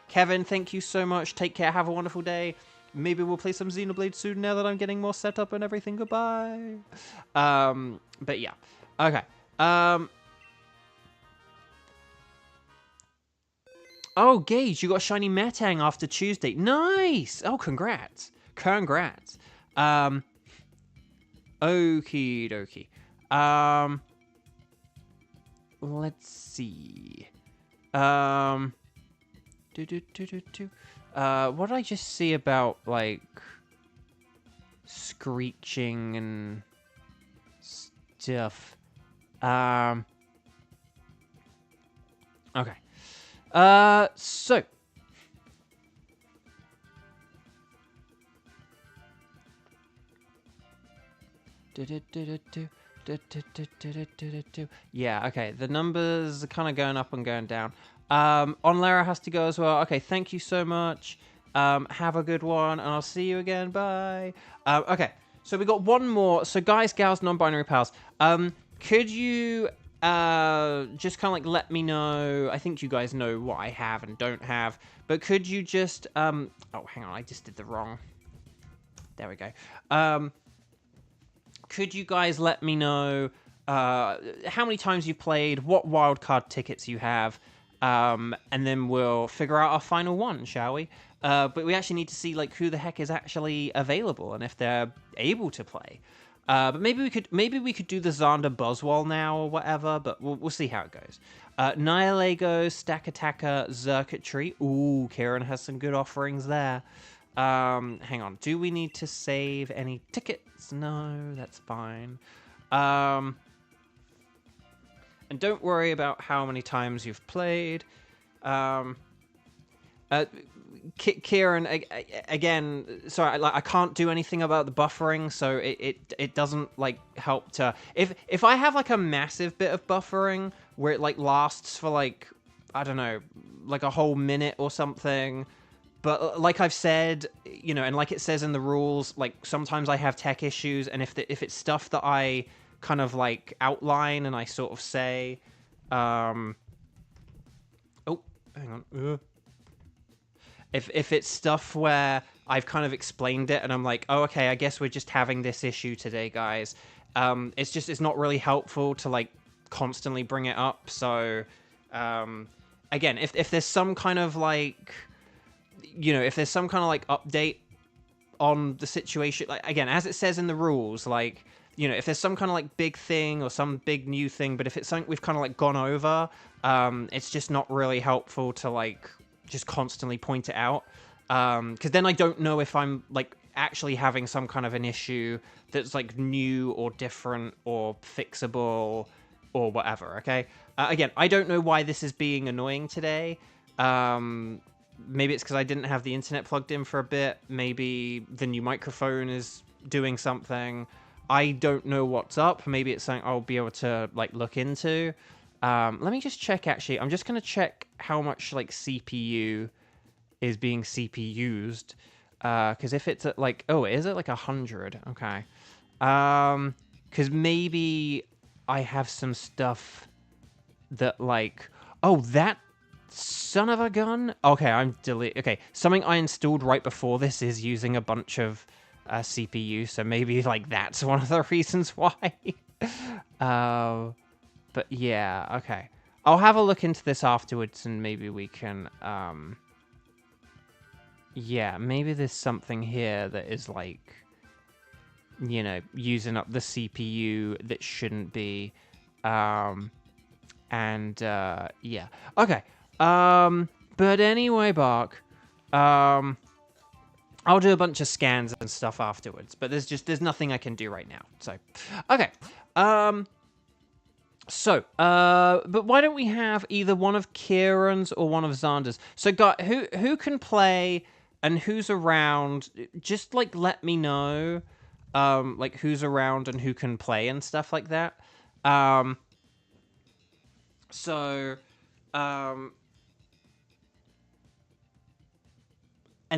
Speaker 2: Kevin, thank you so much. Take care. Have a wonderful day. Maybe we'll play some Xenoblade soon now that I'm getting more set up and everything. Goodbye. But yeah. Okay. Oh, Gage, you got a shiny Metang after Tuesday. Nice. Oh, congrats. Congrats. Okie dokie. Let's see. What did I just see about, like, screeching and stuff? Okay. So. Yeah, okay. The numbers are kind of going up and going down. Onlara has to go as well. Okay, thank you so much. Have a good one, and I'll see you again. Bye. Okay, so we got one more. So guys, gals, non-binary pals, could you just kind of like let me know? I think you guys know what I have and don't have, but could you just oh, hang on, I just did the wrong. There we go. Could you guys let me know how many times you've played, what wildcard tickets you have, and then we'll figure out our final one, shall we? But we actually need to see like who the heck is actually available and if they're able to play. But maybe we could do the Xander Buzzwole now or whatever. But we'll see how it goes. Nihilego, Stack Attacker, Circuitry. Ooh, Kieran has some good offerings there. Hang on. Do we need to save any tickets? No, that's fine. And don't worry about how many times you've played. Kieran, again, sorry, I can't do anything about the buffering, so it doesn't like help to if I have like a massive bit of buffering where it like lasts for like, I don't know, like a whole minute or something. But like I've said, you know, and like it says in the rules, like sometimes I have tech issues, and if it's stuff that I kind of like outline and I sort of say, oh, hang on. If it's stuff where I've kind of explained it and I'm like, oh, okay, I guess we're just having this issue today, guys. It's not really helpful to like constantly bring it up. So, again, if there's some kind of like, you know, if there's some kind of like update on the situation, like again, as it says in the rules, like, you know, if there's some kind of like big thing or some big new thing, but if it's something we've kind of like gone over, it's just not really helpful to like just constantly point it out, because then I don't know if I'm like actually having some kind of an issue that's like new or different or fixable or whatever. Okay, again, I don't know why this is being annoying today. Maybe it's because I didn't have the internet plugged in for a bit. Maybe the new microphone is doing something. I don't know what's up. Maybe it's something I'll be able to like look into. Let me just check, actually. I'm just going to check how much like CPU is being CPU'd. Because if it's at like, oh, is it like 100? Okay. Because maybe I have some stuff that like, oh, that son of a gun. Okay, I'm delete. Okay, something I installed right before this is using a bunch of CPU, so maybe like that's one of the reasons why. But yeah, okay. I'll have a look into this afterwards, and maybe we can. Yeah, maybe there's something here that is like, you know, using up the CPU that shouldn't be. Yeah. Okay. But anyway, Bark. I'll do a bunch of scans and stuff afterwards, but there's nothing I can do right now. So, okay. But why don't we have either one of Kieran's or one of Xander's? So, who can play and who's around? Just like let me know, like who's around and who can play and stuff like that. And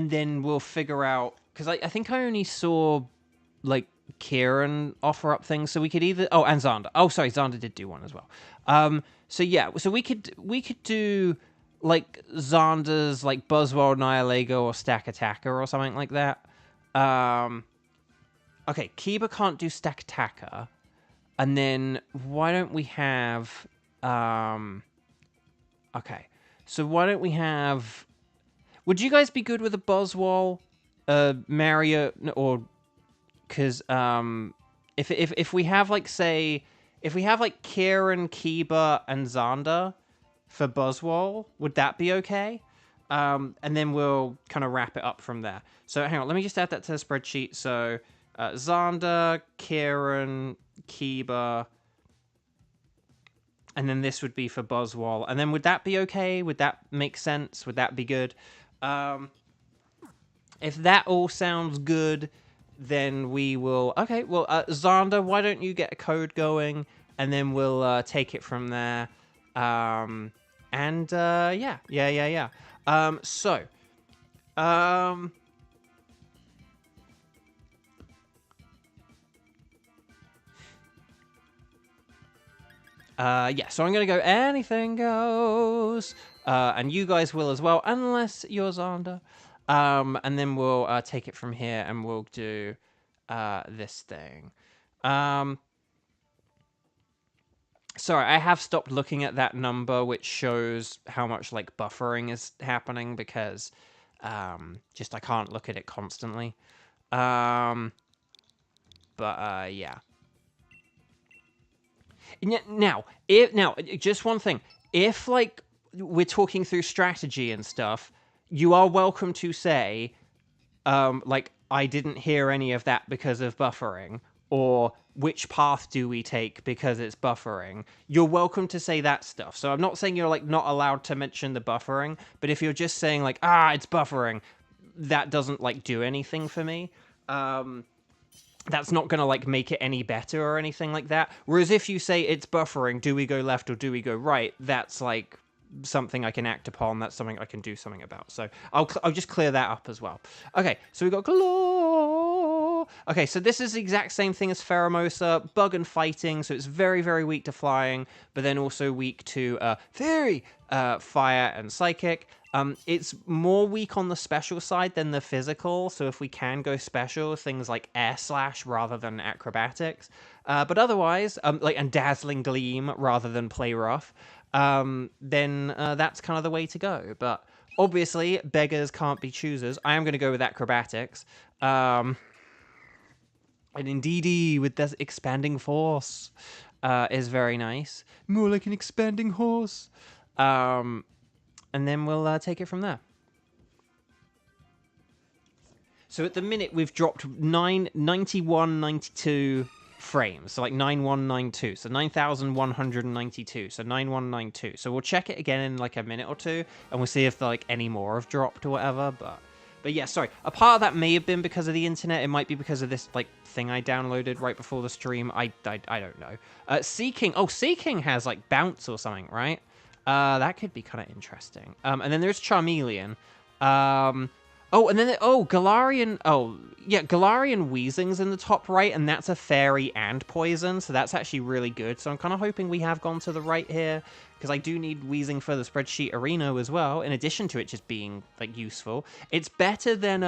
Speaker 2: then we'll figure out, because I think I only saw like Kieran offer up things, so we could either and Xander. Oh, sorry, Xander did do one as well. So yeah, so we could do like Xander's like Buzzwole, Nihilego, or Stack Attacker or something like that. Okay, Kiba can't do Stack Attacker, and then why don't we have okay, so why don't we have? Would you guys be good with a Buzzwole, Mario, or because if we have like if we have like Kieran, Kiba, and Xander for Buzzwole, would that be okay? And then we'll kind of wrap it up from there. So hang on, let me just add that to the spreadsheet. So Xander, Kieran, Kiba, and then this would be for Buzzwole. And then would that be okay? Would that make sense? Would that be good? If that all sounds good, then we will. Okay, well, Xander, why don't you get a code going, and then we'll take it from there. Yeah. So I'm gonna go anything goes, and you guys will as well, unless you're Xander. And then we'll take it from here, and we'll do this thing. Sorry, I have stopped looking at that number, which shows how much like buffering is happening, because just I can't look at it constantly.
Speaker 1: But yeah. Now, just one thing. If like we're talking through strategy and stuff, you are welcome to say, like, I didn't hear any of that because of buffering, or which path do we take because it's buffering. You're welcome to say that stuff. So I'm not saying you're like not allowed to mention the buffering, but if you're just saying like, it's buffering, that doesn't like do anything for me. That's not going to like make it any better or anything like that. Whereas if you say it's buffering, do we go left or do we go right? That's like something I can act upon. That's something I can do something about. So I'll just clear that up as well. Okay, so we got Claw. Okay, so this is the exact same thing as Pheromosa, bug and fighting. So it's very, very weak to flying, but then also weak to Fairy, fire, and psychic. It's more weak on the special side than the physical, so if we can go special, things like Air Slash rather than Acrobatics. But otherwise, and Dazzling Gleam rather than Play Rough, then that's kind of the way to go. But obviously, beggars can't be choosers. I am going to go with Acrobatics. And indeedy, with this expanding force, is very nice. More like an expanding horse. And then we'll take it from there. So at the minute, we've dropped 9192 frames. So like 9192. So 9192. So 9192. So we'll check it again in like a minute or two, and we'll see if like any more have dropped or whatever. But yeah, sorry. A part of that may have been because of the internet. It might be because of this like thing I downloaded right before the stream. I don't know. Seeking. Oh, Seeking has like bounce or something, right? That could be kind of interesting. And then there's Charmeleon. And then Galarian. Oh, yeah, Galarian Weezing's in the top right, and that's a fairy and poison, so that's actually really good. So I'm kind of hoping we have gone to the right here, because I do need Weezing for the spreadsheet arena as well, in addition to it just being like useful. It's better than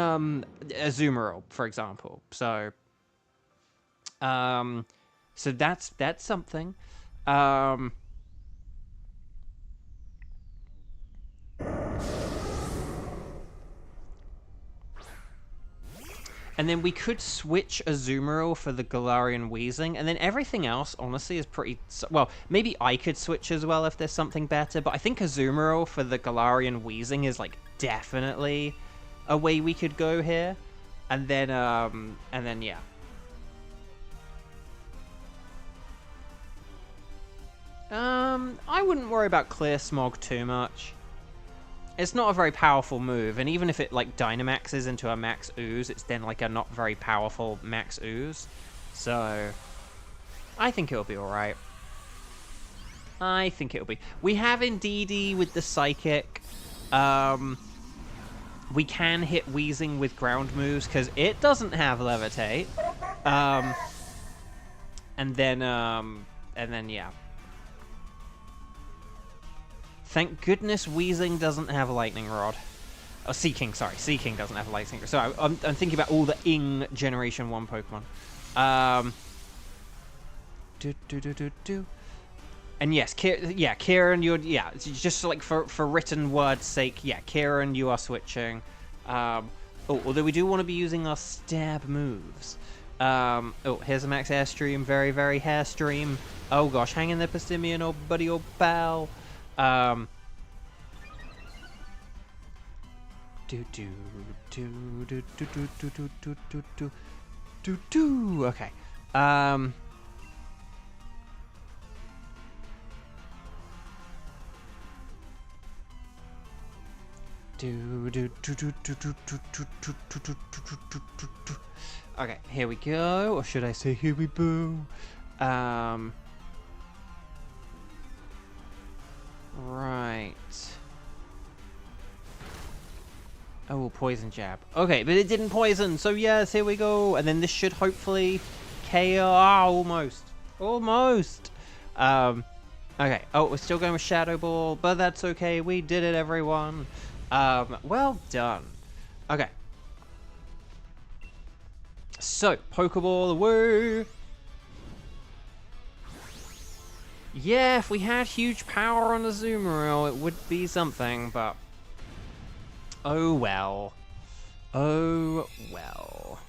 Speaker 1: Azumarill, for example. So that's something. And then we could switch Azumarill for the Galarian Weezing, and then everything else, honestly, is pretty... Well, maybe I could switch as well if there's something better, but I think Azumarill for the Galarian Weezing is, like, definitely a way we could go here. And then, yeah. I wouldn't worry about Clear Smog too much. It's not a very powerful move, and even if it, like, Dynamaxes into a Max Ooze, it's then, like, a not very powerful Max Ooze. So, I think it'll be alright. I think it'll be... We have Indeedee with the Psychic. We can hit Weezing with ground moves, because it doesn't have Levitate. And then, yeah. Thank goodness Weezing doesn't have a Lightning Rod. Oh, Seeking, sorry. Seeking doesn't have a Lightning Rod. So I'm thinking about all the Ing Generation 1 Pokemon. And yes, Kieran, you're... Yeah, just like for written word's sake, yeah, Kieran, you are switching. Although we do want to be using our stab moves. Here's a Max Airstream. Very, very Hairstream. Oh gosh, hang in there, Pastimian, old buddy, old pal. Okay. Okay, here we go. Or should I say here we boo? Right. Oh, poison jab. Okay, but it didn't poison, so yes, here we go. And then this should hopefully KO. Almost. Almost. Okay. Oh, we're still going with Shadow Ball, but that's okay. We did it, everyone. Well done. Okay. So, Pokeball away. Yeah, if we had huge power on Azumarill, it would be something, but... Oh well. Oh well.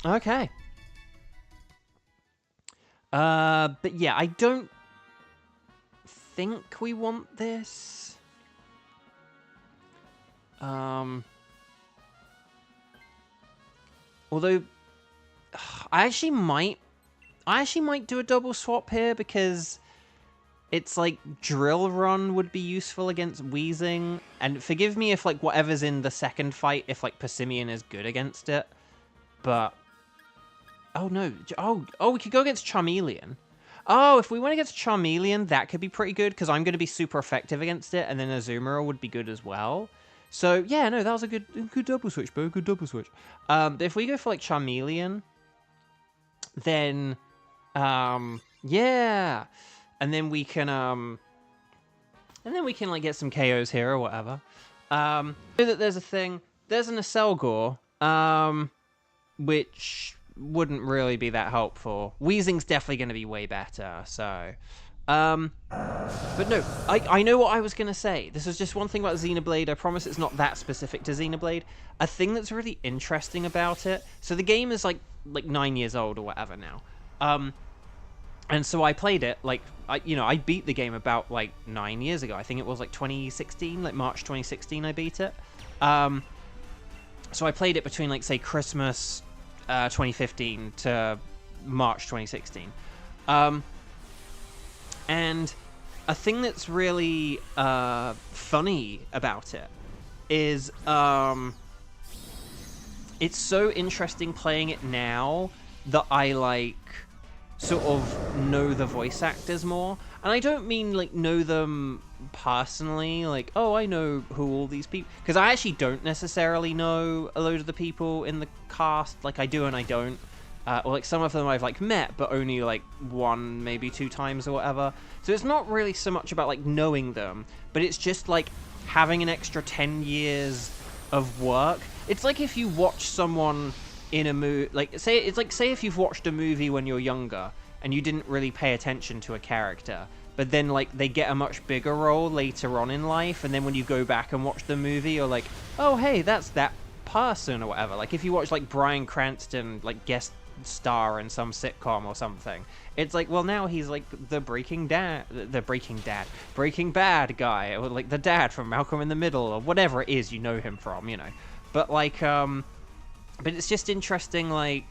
Speaker 2: Okay. But yeah, I don't think we want this. Although I actually might do a double swap here because it's like Drill Run would be useful against Wheezing, and forgive me if like whatever's in the second fight, if like Persimmon is good against it, but oh no, we could go against Charmeleon. Oh, if we went against Charmeleon, that could be pretty good because I'm going to be super effective against it, and then Azumarill would be good as well. So yeah, no, that was a good double switch, bro. Good double switch. But if we go for like Charmeleon, then yeah, and then we can like get some KOs here or whatever. Know that there's a thing. There's an Acelgor, which wouldn't really be that helpful. Weezing's definitely going to be way better. So, but no, I know what I was going to say. This is just one thing about Xenoblade. I promise it's not that specific to Xenoblade. A thing that's really interesting about it. So the game is like 9 years old or whatever now. And so I played it, like, I beat the game about, like, 9 years ago. I think it was, like, 2016, like, March 2016 I beat it. So I played it between, like, say, Christmas 2015 to March 2016. And a thing that's really funny about it is it's so interesting playing it now that I, like, sort of know the voice actors more. And I don't mean like know them personally, like, oh, I know who all these people, because I actually don't necessarily know a load of the people in the cast. Like I do and I don't, or like some of them I've like met but only like 1 maybe 2 times or whatever. So it's not really so much about like knowing them, but it's just like having an extra 10 years of work. It's like if you watch someone in a movie, like say if you've watched a movie when you're younger and you didn't really pay attention to a character, but then like they get a much bigger role later on in life, and then when you go back and watch the movie, you're like, oh hey, that's that person or whatever. Like if you watch like Bryan Cranston like guest star in some sitcom or something, it's like, well, now he's like the Breaking Bad guy, or like the dad from Malcolm in the Middle, or whatever it is you know him from, you know. But like but it's just interesting, like,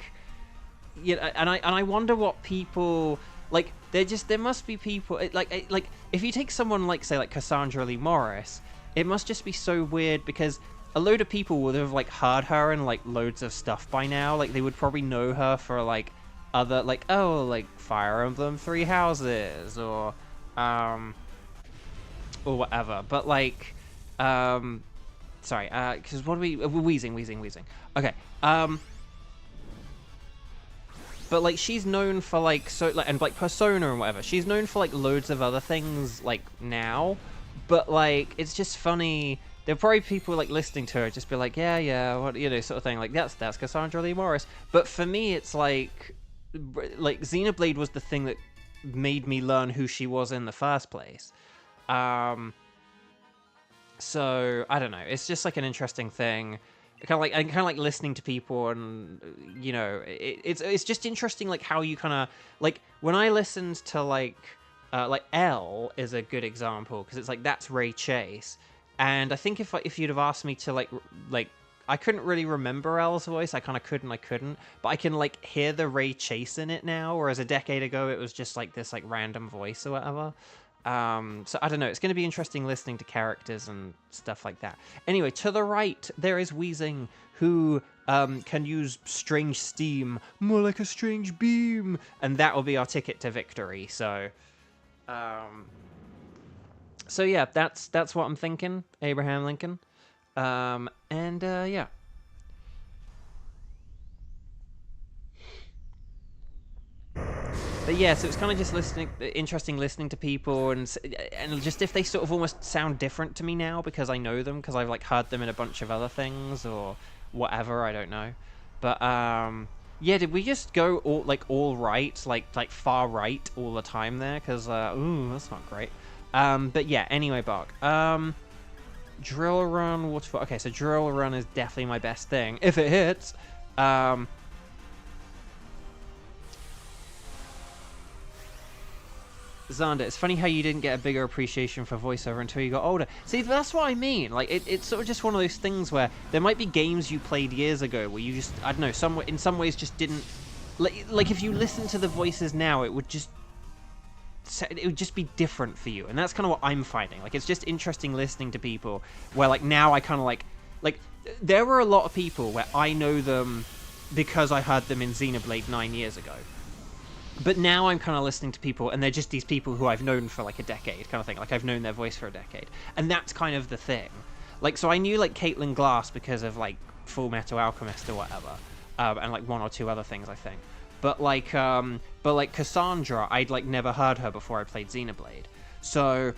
Speaker 2: you know, and I wonder what people like. There must be people like if you take someone like say like Cassandra Lee Morris, it must just be so weird because a load of people would have like heard her in like loads of stuff by now. Like they would probably know her for like other like, oh, like Fire Emblem Three Houses or whatever. But like sorry, because what are we... Wheezing. Okay, but like she's known for like, so like, and like Persona and whatever, she's known for like loads of other things like now, but like it's just funny. There are probably people like listening to her just be like, yeah, what, you know, sort of thing, like that's Cassandra Lee Morris. But for me it's like Xenoblade was the thing that made me learn who she was in the first place. So I don't know. It's just like an interesting thing. Kind of like listening to people, and you know, it's just interesting, like how you kind of like when I listened to like L is a good example because it's like that's Ray Chase, and I think if you'd have asked me to like I couldn't really remember L's voice. I kind of could and I couldn't, but I can like hear the Ray Chase in it now, whereas a decade ago it was just like this like random voice or whatever. So I don't know, it's going to be interesting listening to characters and stuff like that. Anyway, to the right, there is Wheezing, who can use Strange Steam, more like a strange beam, and that will be our ticket to victory. So yeah, that's what I'm thinking, Abraham Lincoln. Yeah. But yeah, so it's kind of just interesting listening to people, and just if they sort of almost sound different to me now because I know them, because I've like heard them in a bunch of other things or whatever, I don't know. But yeah, did we just go all right, like far right all the time there? Because ooh, that's not great. But yeah, anyway, Bark. Drill Run, Waterfall. Okay, so Drill Run is definitely my best thing if it hits. Xander, it's funny how you didn't get a bigger appreciation for voiceover until you got older. See, that's what I mean. Like, it's sort of just one of those things where there might be games you played years ago where you just, I don't know, in some ways just didn't... Like if you listen to the voices now, it would just be different for you. And that's kind of what I'm finding. Like, it's just interesting listening to people where, like, now I kind of like, there were a lot of people where I know them because I heard them in Xenoblade 9 years ago. But now I'm kind of listening to people, and they're just these people who I've known for, like, a decade, kind of thing. Like, I've known their voice for a decade. And that's kind of the thing. Like, so I knew, like, Caitlin Glass because of, like, Full Metal Alchemist or whatever. And, like, one or two other things, I think. But, like, Cassandra, I'd, like, never heard her before I played Xenoblade. So,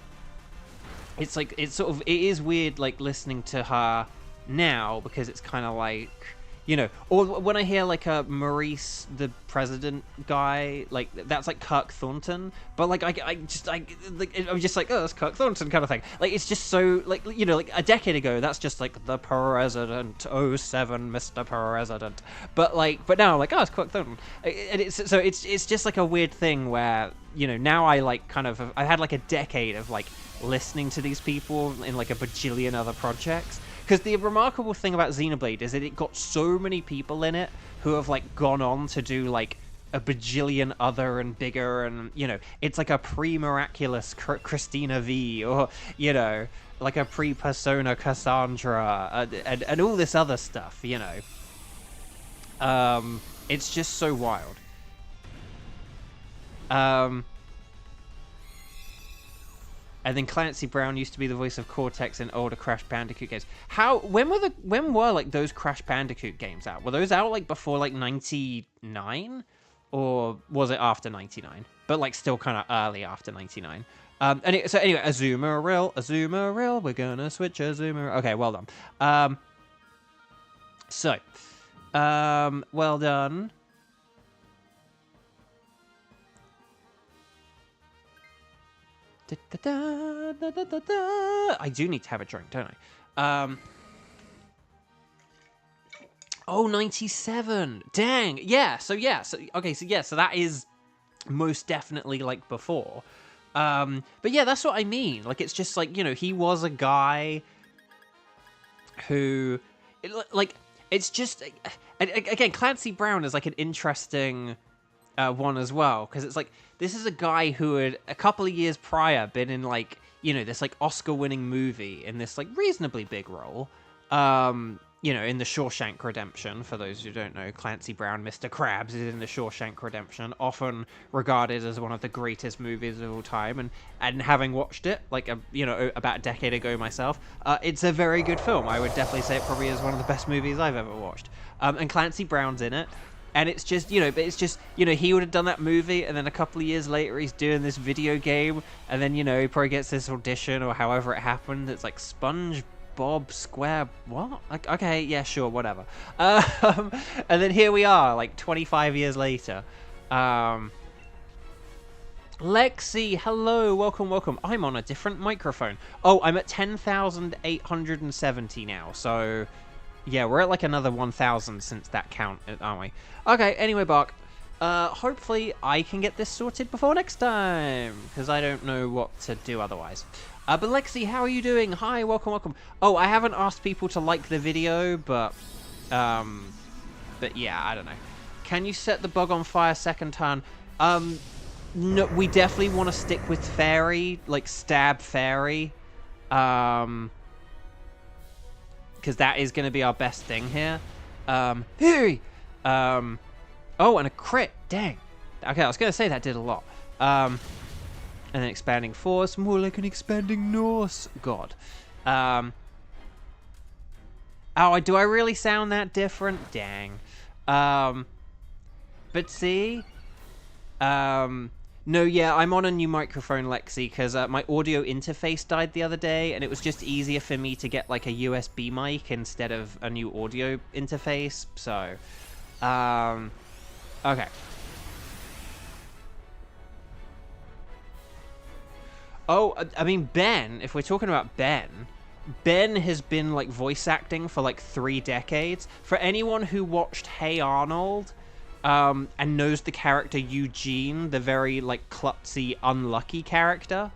Speaker 2: it's, like, it is weird, like, listening to her now, because it's kind of, like... You know, or when I hear, like, a Maurice, the president guy, like, that's, like, Kirk Thornton, but, like, I'm just like, oh, that's Kirk Thornton kind of thing. Like, it's just so, like, you know, like, a decade ago, that's just, like, the president, 07, Mr. President. But now I'm like, oh, it's Kirk Thornton. And it's just, like, a weird thing where, you know, now I, like, kind of, I've had, like, a decade of, like, listening to these people in, like, a bajillion other projects. Because the remarkable thing about Xenoblade is that it got so many people in it who have, like, gone on to do, like, a bajillion other and bigger, and, you know, it's like a pre-Miraculous Christina V, or, you know, like a pre-Persona Cassandra, and all this other stuff, you know. It's just so wild. And then Clancy Brown used to be the voice of Cortex in older Crash Bandicoot games. When were like those Crash Bandicoot games out? Were those out like before like 99? Or was it after 99? But like still kind of early after 99. So anyway, Azumarill, we're gonna switch Azumarill. Okay, well done. Well done. I do need to have a drink, don't I? Oh, 97. Dang. Yeah. So that is most definitely like before. But yeah, that's what I mean. Like, it's just like, you know, he was a guy who, like, it's just, again, Clancy Brown is like an interesting one as well, because it's like, this is a guy who had a couple of years prior been in, like, you know, this like Oscar-winning movie in this like reasonably big role, you know, in The Shawshank Redemption. For those who don't know, Clancy Brown, Mr. Krabs, is in The Shawshank Redemption, often regarded as one of the greatest movies of all time, and having watched it like about a decade ago myself, it's a very good film. I would definitely say it probably is one of the best movies I've ever watched, and Clancy Brown's in it. And it's just, you know, he would have done that movie, and then a couple of years later, he's doing this video game, and then, you know, he probably gets this audition, or however it happened. It's like SpongeBob Square, what? Like, okay, yeah, sure, whatever. And then here we are, like, 25 years later. Lexi, hello, welcome. I'm on a different microphone. Oh, I'm at 10,870 now, so... Yeah, we're at like another 1,000 since that count, aren't we? Okay, anyway, Bark. Hopefully I can get this sorted before next time, because I don't know what to do otherwise. But Lexi, how are you doing? Hi, welcome. Oh, I haven't asked people to like the video, but yeah, I don't know. Can you set the bug on fire second turn? No, we definitely want to stick with fairy, like stab fairy. Because that is going to be our best thing here. Hey! Oh, and a crit. Dang. Okay, I was going to say that did a lot. And then expanding force. More like an expanding Norse. God. Oh, do I really sound that different? Dang. But see? No, yeah, I'm on a new microphone, Lexi, because my audio interface died the other day, and it was just easier for me to get, like, a USB mic instead of a new audio interface, so, okay. Oh, I mean, Ben, if we're talking about Ben, Ben has been like voice acting for like 3 decades. For anyone who watched Hey Arnold, and knows the character Eugene, the very like klutzy, unlucky character,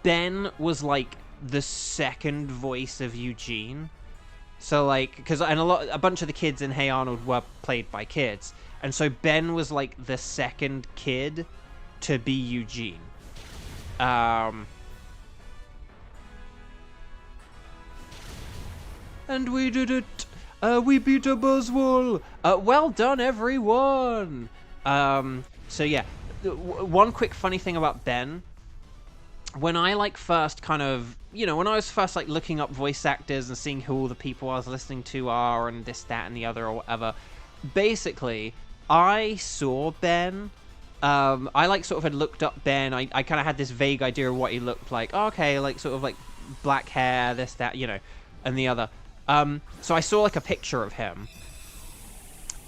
Speaker 2: Ben was like the second voice of Eugene. So like, because a bunch of the kids in Hey Arnold were played by kids, and so Ben was like the second kid to be Eugene. And we did it. We beat a Buzzwole. Well done, everyone. So yeah, one quick funny thing about Ben. When I like first kind of, when I was first like looking up voice actors and seeing who all the people I was listening to are and this, that, and the other or whatever, basically, I saw Ben. I like sort of had looked up Ben. I kind of had this vague idea of what he looked like. Oh, okay, like sort of like black hair, this, that, and the other. So I saw like a picture of him,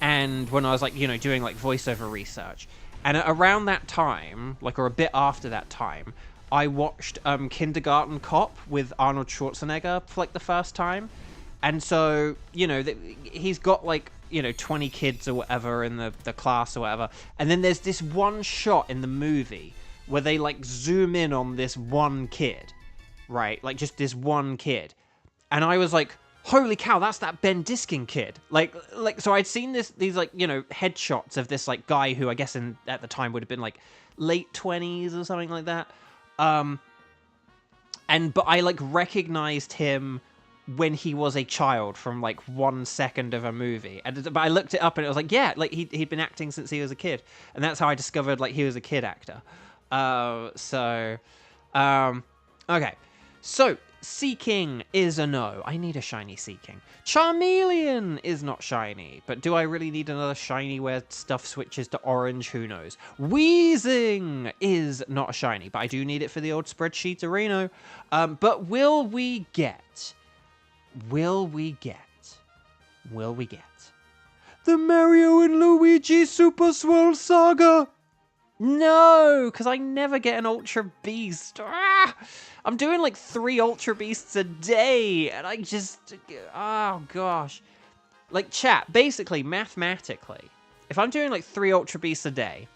Speaker 2: and when I was like, doing like voiceover research, and around that time, like, or a bit after that time, I watched Kindergarten Cop with Arnold Schwarzenegger for like the first time, and so he's got like 20 kids or whatever in the class or whatever, and then there's this one shot in the movie where they like zoom in on this one kid, right? Like just this one kid, and I was like, holy cow, that's that Ben Diskin kid. Like, so I'd seen these like, headshots of this like guy who I guess at the time would have been like late 20s or something like that. But I like recognized him when he was a child from like 1 second of a movie. But I looked it up and it was like, yeah, like he'd been acting since he was a kid. And that's how I discovered like he was a kid actor. Okay. So, Seeking is a no. I need a shiny Seeking. Charmeleon is not shiny. But do I really need another shiny where stuff switches to orange? Who knows? Weezing is not a shiny, but I do need it for the old spreadsheet arena. But will we get the Mario and Luigi Super Swirl Saga? No, because I never get an Ultra Beast. I'm doing like 3 Ultra Beasts a day, and I just... Oh, gosh. Like, chat, basically, mathematically, if I'm doing like 3 Ultra Beasts a day,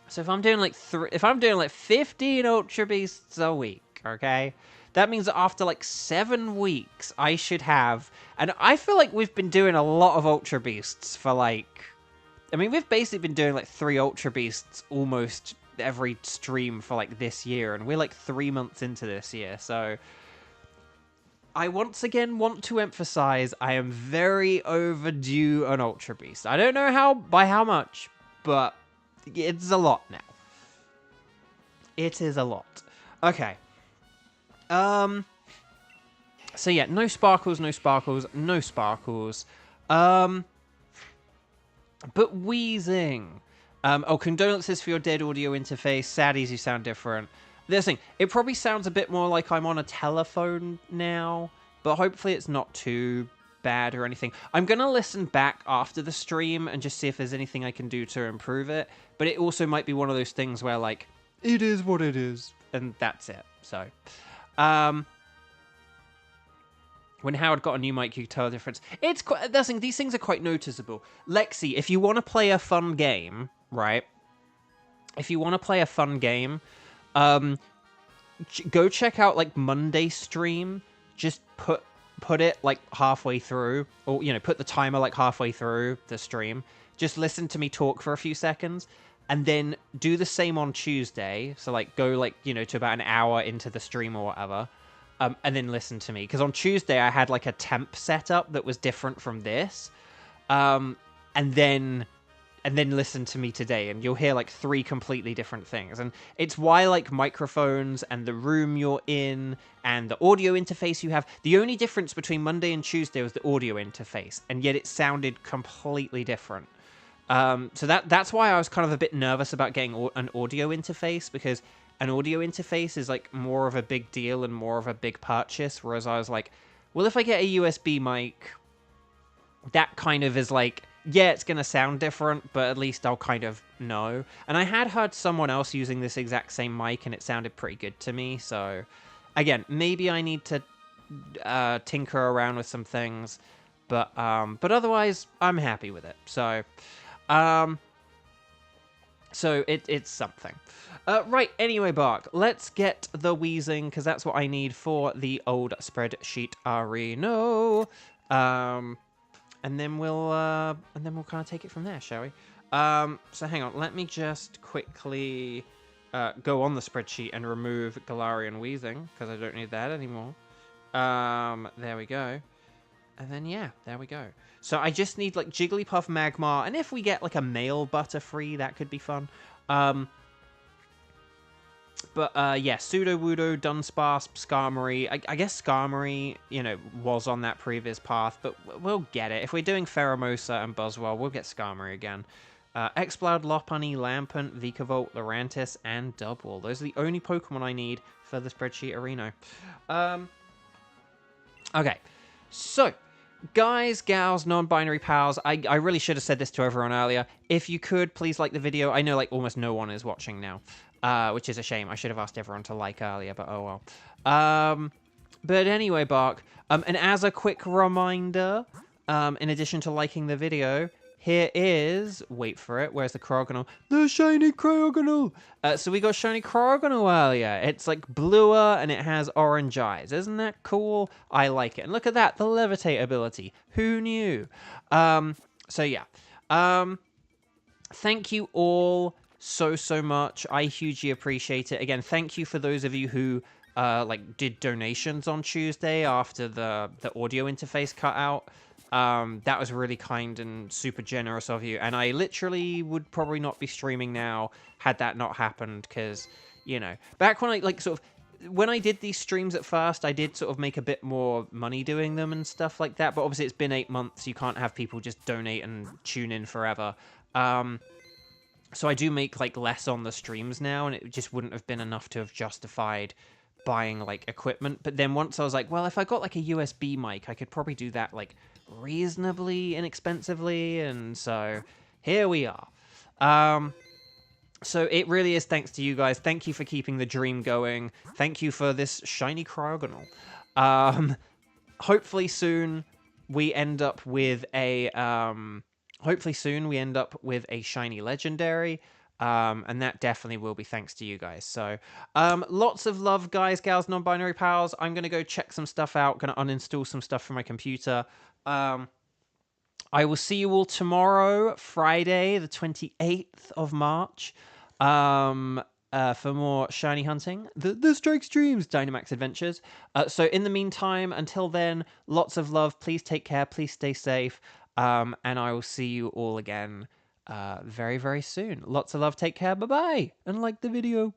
Speaker 2: so if I'm doing like 15 Ultra Beasts a week, okay? That means that after like 7 weeks, I should have... And I feel like we've been doing a lot of Ultra Beasts for like... I mean, we've basically been doing like 3 Ultra Beasts almost every stream for like this year, and we're like 3 months into this year, so I once again want to emphasize I am very overdue an Ultra Beast. I don't know by how much, but it's a lot now. It is a lot. Okay. So yeah, no sparkles. But wheezing. Condolences for your dead audio interface. Saddies, you sound different. This thing, it probably sounds a bit more like I'm on a telephone now, but hopefully it's not too bad or anything. I'm going to listen back after the stream and just see if there's anything I can do to improve it, but it also might be one of those things where, like, it is what it is, and that's it. So, when Howard got a new mic, you could tell the difference. It's quite, these things are quite noticeable. Lexi, if you want to play a fun game, right? If you want to play a fun game, go check out like Monday stream. Just put it like halfway through, or put the timer like halfway through the stream. Just listen to me talk for a few seconds, and then do the same on Tuesday. So like go like to about an hour into the stream or whatever. And then listen to me. Because on Tuesday, I had like a temp setup that was different from this. And then listen to me today. And you'll hear like 3 completely different things. And it's why like microphones and the room you're in and the audio interface you have. The only difference between Monday and Tuesday was the audio interface. And yet it sounded completely different. So that's why I was kind of a bit nervous about getting an audio interface. Because an audio interface is like more of a big deal and more of a big purchase, whereas I was like, well, if I get a USB mic, that kind of is like, yeah, it's gonna sound different, but at least I'll kind of know. And I had heard someone else using this exact same mic and it sounded pretty good to me, so again, maybe I need to tinker around with some things, but otherwise I'm happy with it. So it's something. Right, anyway, Bark, let's get the wheezing, because that's what I need for the old spreadsheet arena. And then we'll kind of take it from there, shall we? So hang on, let me just quickly go on the spreadsheet and remove Galarian wheezing, because I don't need that anymore. There we go. And then, yeah, there we go. So I just need, like, Jigglypuff, Magmar, and if we get, like, a male Butterfree, that could be fun. Yeah, Sudowoodo, Dunsparce, Skarmory. I guess Skarmory, was on that previous path, but we'll get it. If we're doing Pheromosa and Buzzwole, we'll get Skarmory again. Exploud, Lopunny, Lampent, Vikavolt, Lurantis, and Dubwool. Those are the only Pokemon I need for the spreadsheet arena. Okay, so, guys, gals, non-binary pals, I really should have said this to everyone earlier. If you could, please like the video. I know, like, almost no one is watching now, which is a shame. I should have asked everyone to like earlier, but oh well. But anyway, Bark, and as a quick reminder, in addition to liking the video, here is, wait for it, where's the Cryogonal? The shiny Cryogonal! So we got shiny Cryogonal earlier. It's like bluer and it has orange eyes. Isn't that cool? I like it. And look at that, the levitate ability. Who knew? So yeah. Thank you all so much. I hugely appreciate it. Again, thank you for those of you who did donations on Tuesday after the audio interface cut out. That was really kind and super generous of you. And I literally would probably not be streaming now had that not happened, because, back when when I did these streams at first, I did sort of make a bit more money doing them and stuff like that. But obviously it's been 8 months. You can't have people just donate and tune in forever. So I do make, like, less on the streams now, and it just wouldn't have been enough to have justified buying, like, equipment. But then once I was like, well, if I got, like, a USB mic, I could probably do that, like, reasonably inexpensively, and so here we are. So it really is thanks to you guys. Thank you for keeping the dream going. Thank you for this shiny Cryogonal. Hopefully soon we end up with a shiny legendary. And that definitely will be thanks to you guys. So, lots of love, guys, gals, non-binary pals. I'm going to go check some stuff out. Going to uninstall some stuff from my computer. I will see you all tomorrow, Friday, the 28th of March, for more shiny hunting. The Strike Streams Dynamax Adventures. So in the meantime, until then, lots of love. Please take care. Please stay safe. And I will see you all again very, very soon. Lots of love. Take care. Bye-bye. And like the video.